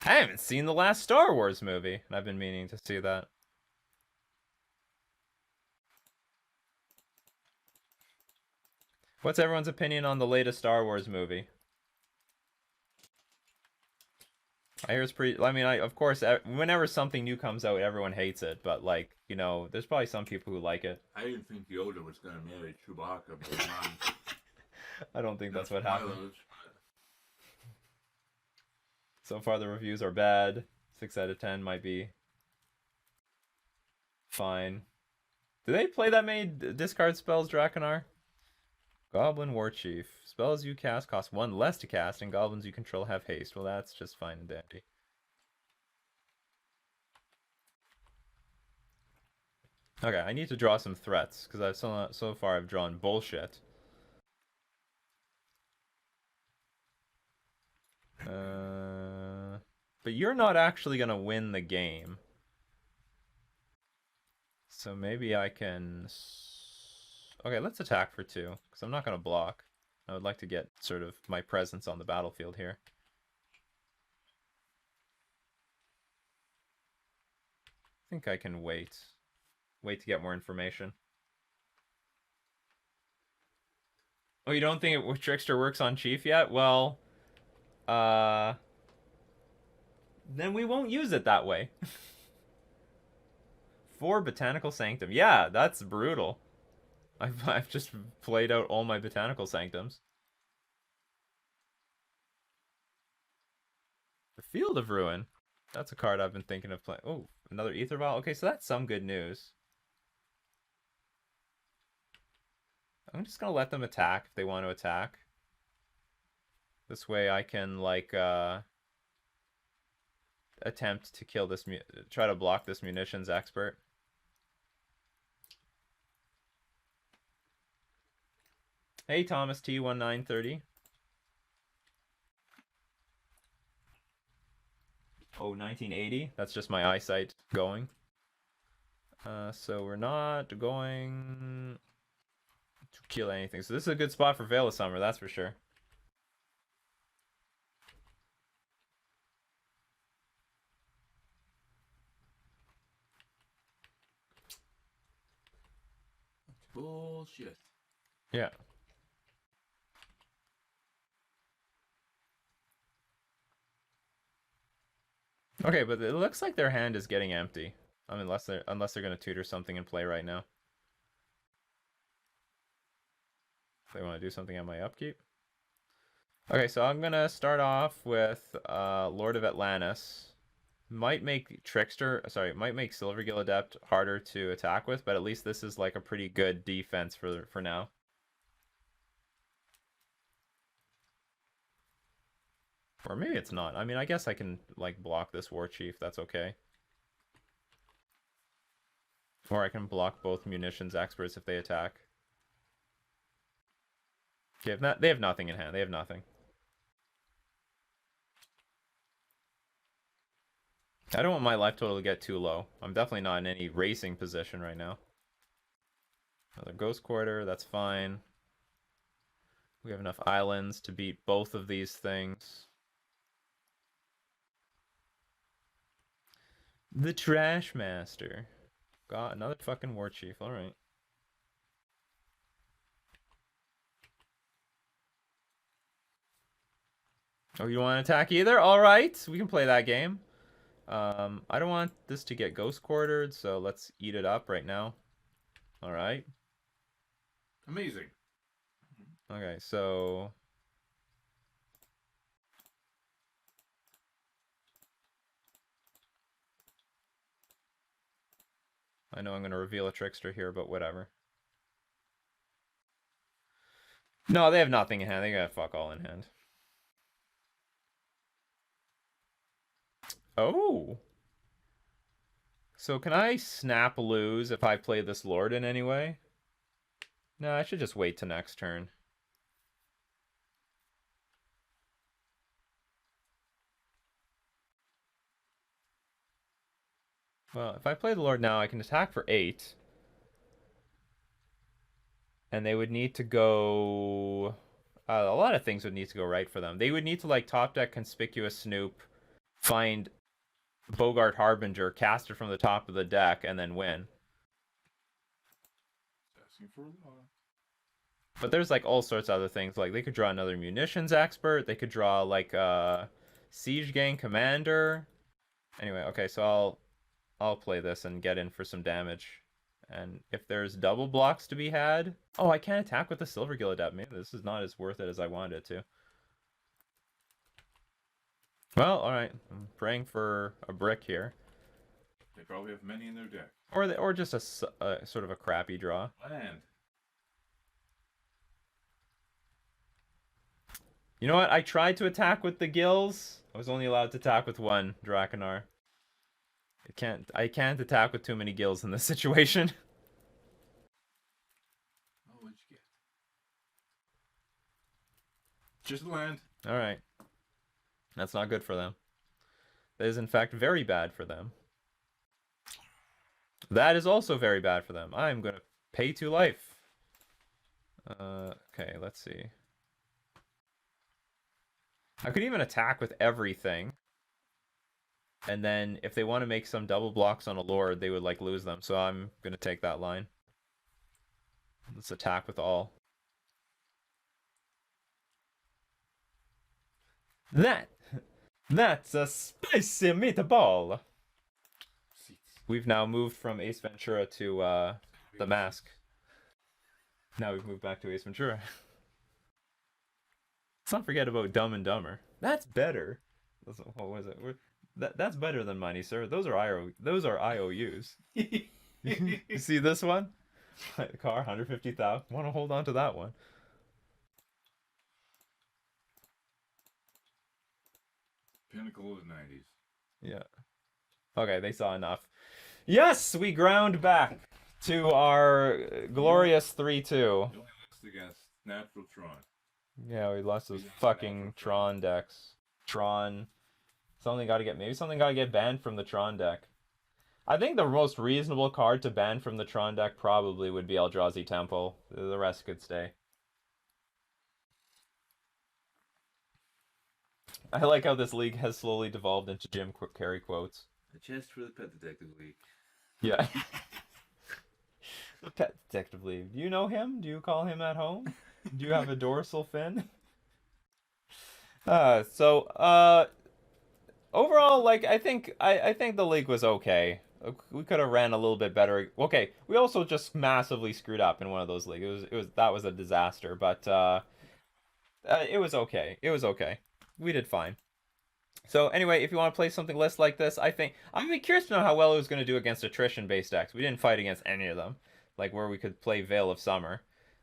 I haven't seen the last Star Wars movie, and I've been meaning to see that. What's everyone's opinion on the latest Star Wars movie? I hear it's pretty... I mean, of course, whenever something new comes out, everyone hates it. But, like, you know, there's probably some people who like it. I didn't think Yoda was going to marry Chewbacca, but I don't think that's what happened. So far, the reviews are bad. 6 out of 10 might be fine. Do they play that many discard spells, Drakanar? Goblin War Chief. Spells you cast cost 1 less to cast, and goblins you control have haste. Well, that's just fine and dandy. Okay, I need to draw some threats, because I've so far I've drawn bullshit. But you're not actually going to win the game. So maybe I can... Okay, let's attack for 2, because I'm not going to block. I would like to get sort of my presence on the battlefield here. I think I can wait. Wait to get more information. Oh, you don't think Trickster works on Chief yet? Well, then we won't use it that way. 4 Botanical Sanctum. Yeah, that's brutal. I've just played out all my Botanical Sanctums. The Field of Ruin. That's a card I've been thinking of playing. Oh, another Ether Vial. Okay, so that's some good news. I'm just gonna let them attack if they want to attack. This way I can, like, attempt to kill this, try to block this Munitions Expert. Hey, Thomas T1930. Oh, 1980. That's just my eyesight going. So we're not going to kill anything. So this is a good spot for Veil of Summer, that's for sure. Bullshit. Yeah. Okay, but it looks like their hand is getting empty. I mean, unless they're gonna tutor something in play right now. If they want to do something on my upkeep. Okay, so I'm gonna start off with Lord of Atlantis. Might make might make Silvergill Adept harder to attack with, but at least this is like a pretty good defense for now. Or maybe it's not. I mean, I guess I can, like, block this War Chief. That's okay. Or I can block both Munitions Experts if they attack. They have nothing in hand. They have nothing. I don't want my life total to get too low. I'm definitely not in any racing position right now. Another Ghost Quarter, that's fine. We have enough islands to beat both of these things. The Trash Master. Got another fucking War Chief, alright. Oh, you don't want to attack either? Alright, we can play that game. I don't want this to get Ghost Quartered, so let's eat it up right now. Alright. Amazing. Okay, so... I know I'm going to reveal a Trickster here, but whatever. No, they have nothing in hand. They got fuck all in hand. Oh! So can I snap lose if I play this Lord in any way? No, I should just wait to next turn. Well, if I play the Lord now, I can attack for 8. And they would need to go... a lot of things would need to go right for them. They would need to, like, top deck Conspicuous Snoop, find Bogart Harbinger, cast it from the top of the deck, and then win. Asking for a lot. But there's, like, all sorts of other things. Like, they could draw another Munitions Expert. They could draw, like, a Siege Gang Commander. Anyway, okay, so I'll play this and get in for some damage. And if there's double blocks to be had... Oh, I can't attack with the Silver Gill Adept. Maybe this is not as worth it as I wanted it to. Well, alright. I'm praying for a brick here. They probably have many in their deck. Or just a sort of a crappy draw. Land. You know what? I tried to attack with the gills. I was only allowed to attack with one Drakanar. I can't attack with too many gills in this situation. Oh, what'd you get? Just land. Alright. That's not good for them. That is in fact very bad for them. That is also very bad for them. I'm gonna pay 2 life. Okay, let's see. I could even attack with everything. And then if they want to make some double blocks on a Lord, they would like lose them. So I'm going to take that line. Let's attack with all. That's a spicy meatball. We've now moved from Ace Ventura to The Mask. Now we've moved back to Ace Ventura. Let's not forget about Dumb and Dumber. That's better. What was it? That's better than money, sir. Those are IOUs. You see this one? The car, 150,000. Want to hold on to that one? Pinnacle of the 90s. Yeah. Okay, they saw enough. Yes, we ground back to our glorious 3-2. You only lost against Natural Tron. Yeah, we lost those fucking Tron decks. Tron. Maybe something gotta get banned from the Tron deck. I think the most reasonable card to ban from the Tron deck probably would be Eldrazi Temple. The rest could stay. I like how this league has slowly devolved into Jim Carrey quotes. A chest for the Pet Detective League. Yeah. The Pet Detective League. Do you know him? Do you call him at home? Do you have a dorsal fin? Overall, like I think the league was okay. We could have ran a little bit better. Okay, we also just massively screwed up in one of those leagues. That was a disaster, but it was okay. It was okay. We did fine. So anyway, if you want to play something less like this, I'd be curious to know how well it was going to do against attrition-based decks. We didn't fight against any of them, like where we could play Veil of Summer.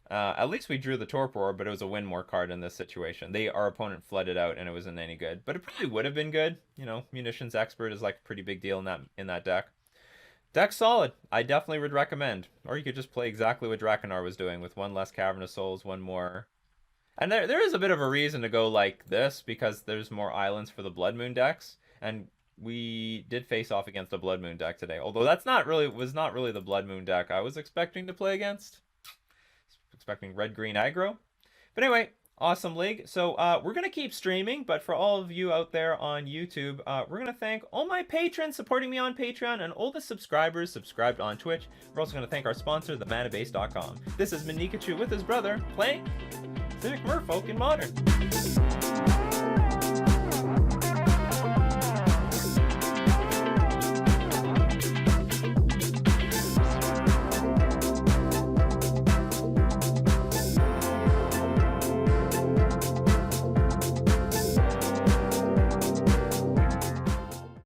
At least we drew the Torpor, but it was a win more card in this situation. Our opponent flooded out, and it wasn't any good. But it probably would have been good. You know, Munitions Expert is like a pretty big deal in that deck. Deck's solid. I definitely would recommend. Or you could just play exactly what Drakanar was doing, with one less Cavernous Souls, one more... And there is a bit of a reason to go like this, because there's more islands for the Blood Moon decks. And we did face off against a Blood Moon deck today. Although that's not really the Blood Moon deck I was expecting to play against. Expecting red-green aggro. But anyway, awesome league. So we're going to keep streaming, but for all of you out there on YouTube, we're going to thank all my patrons supporting me on Patreon and all the subscribers subscribed on Twitch. We're also going to thank our sponsor, themanabase.com. This has been Nikachu with his brother playing Simic Merfolk in Modern.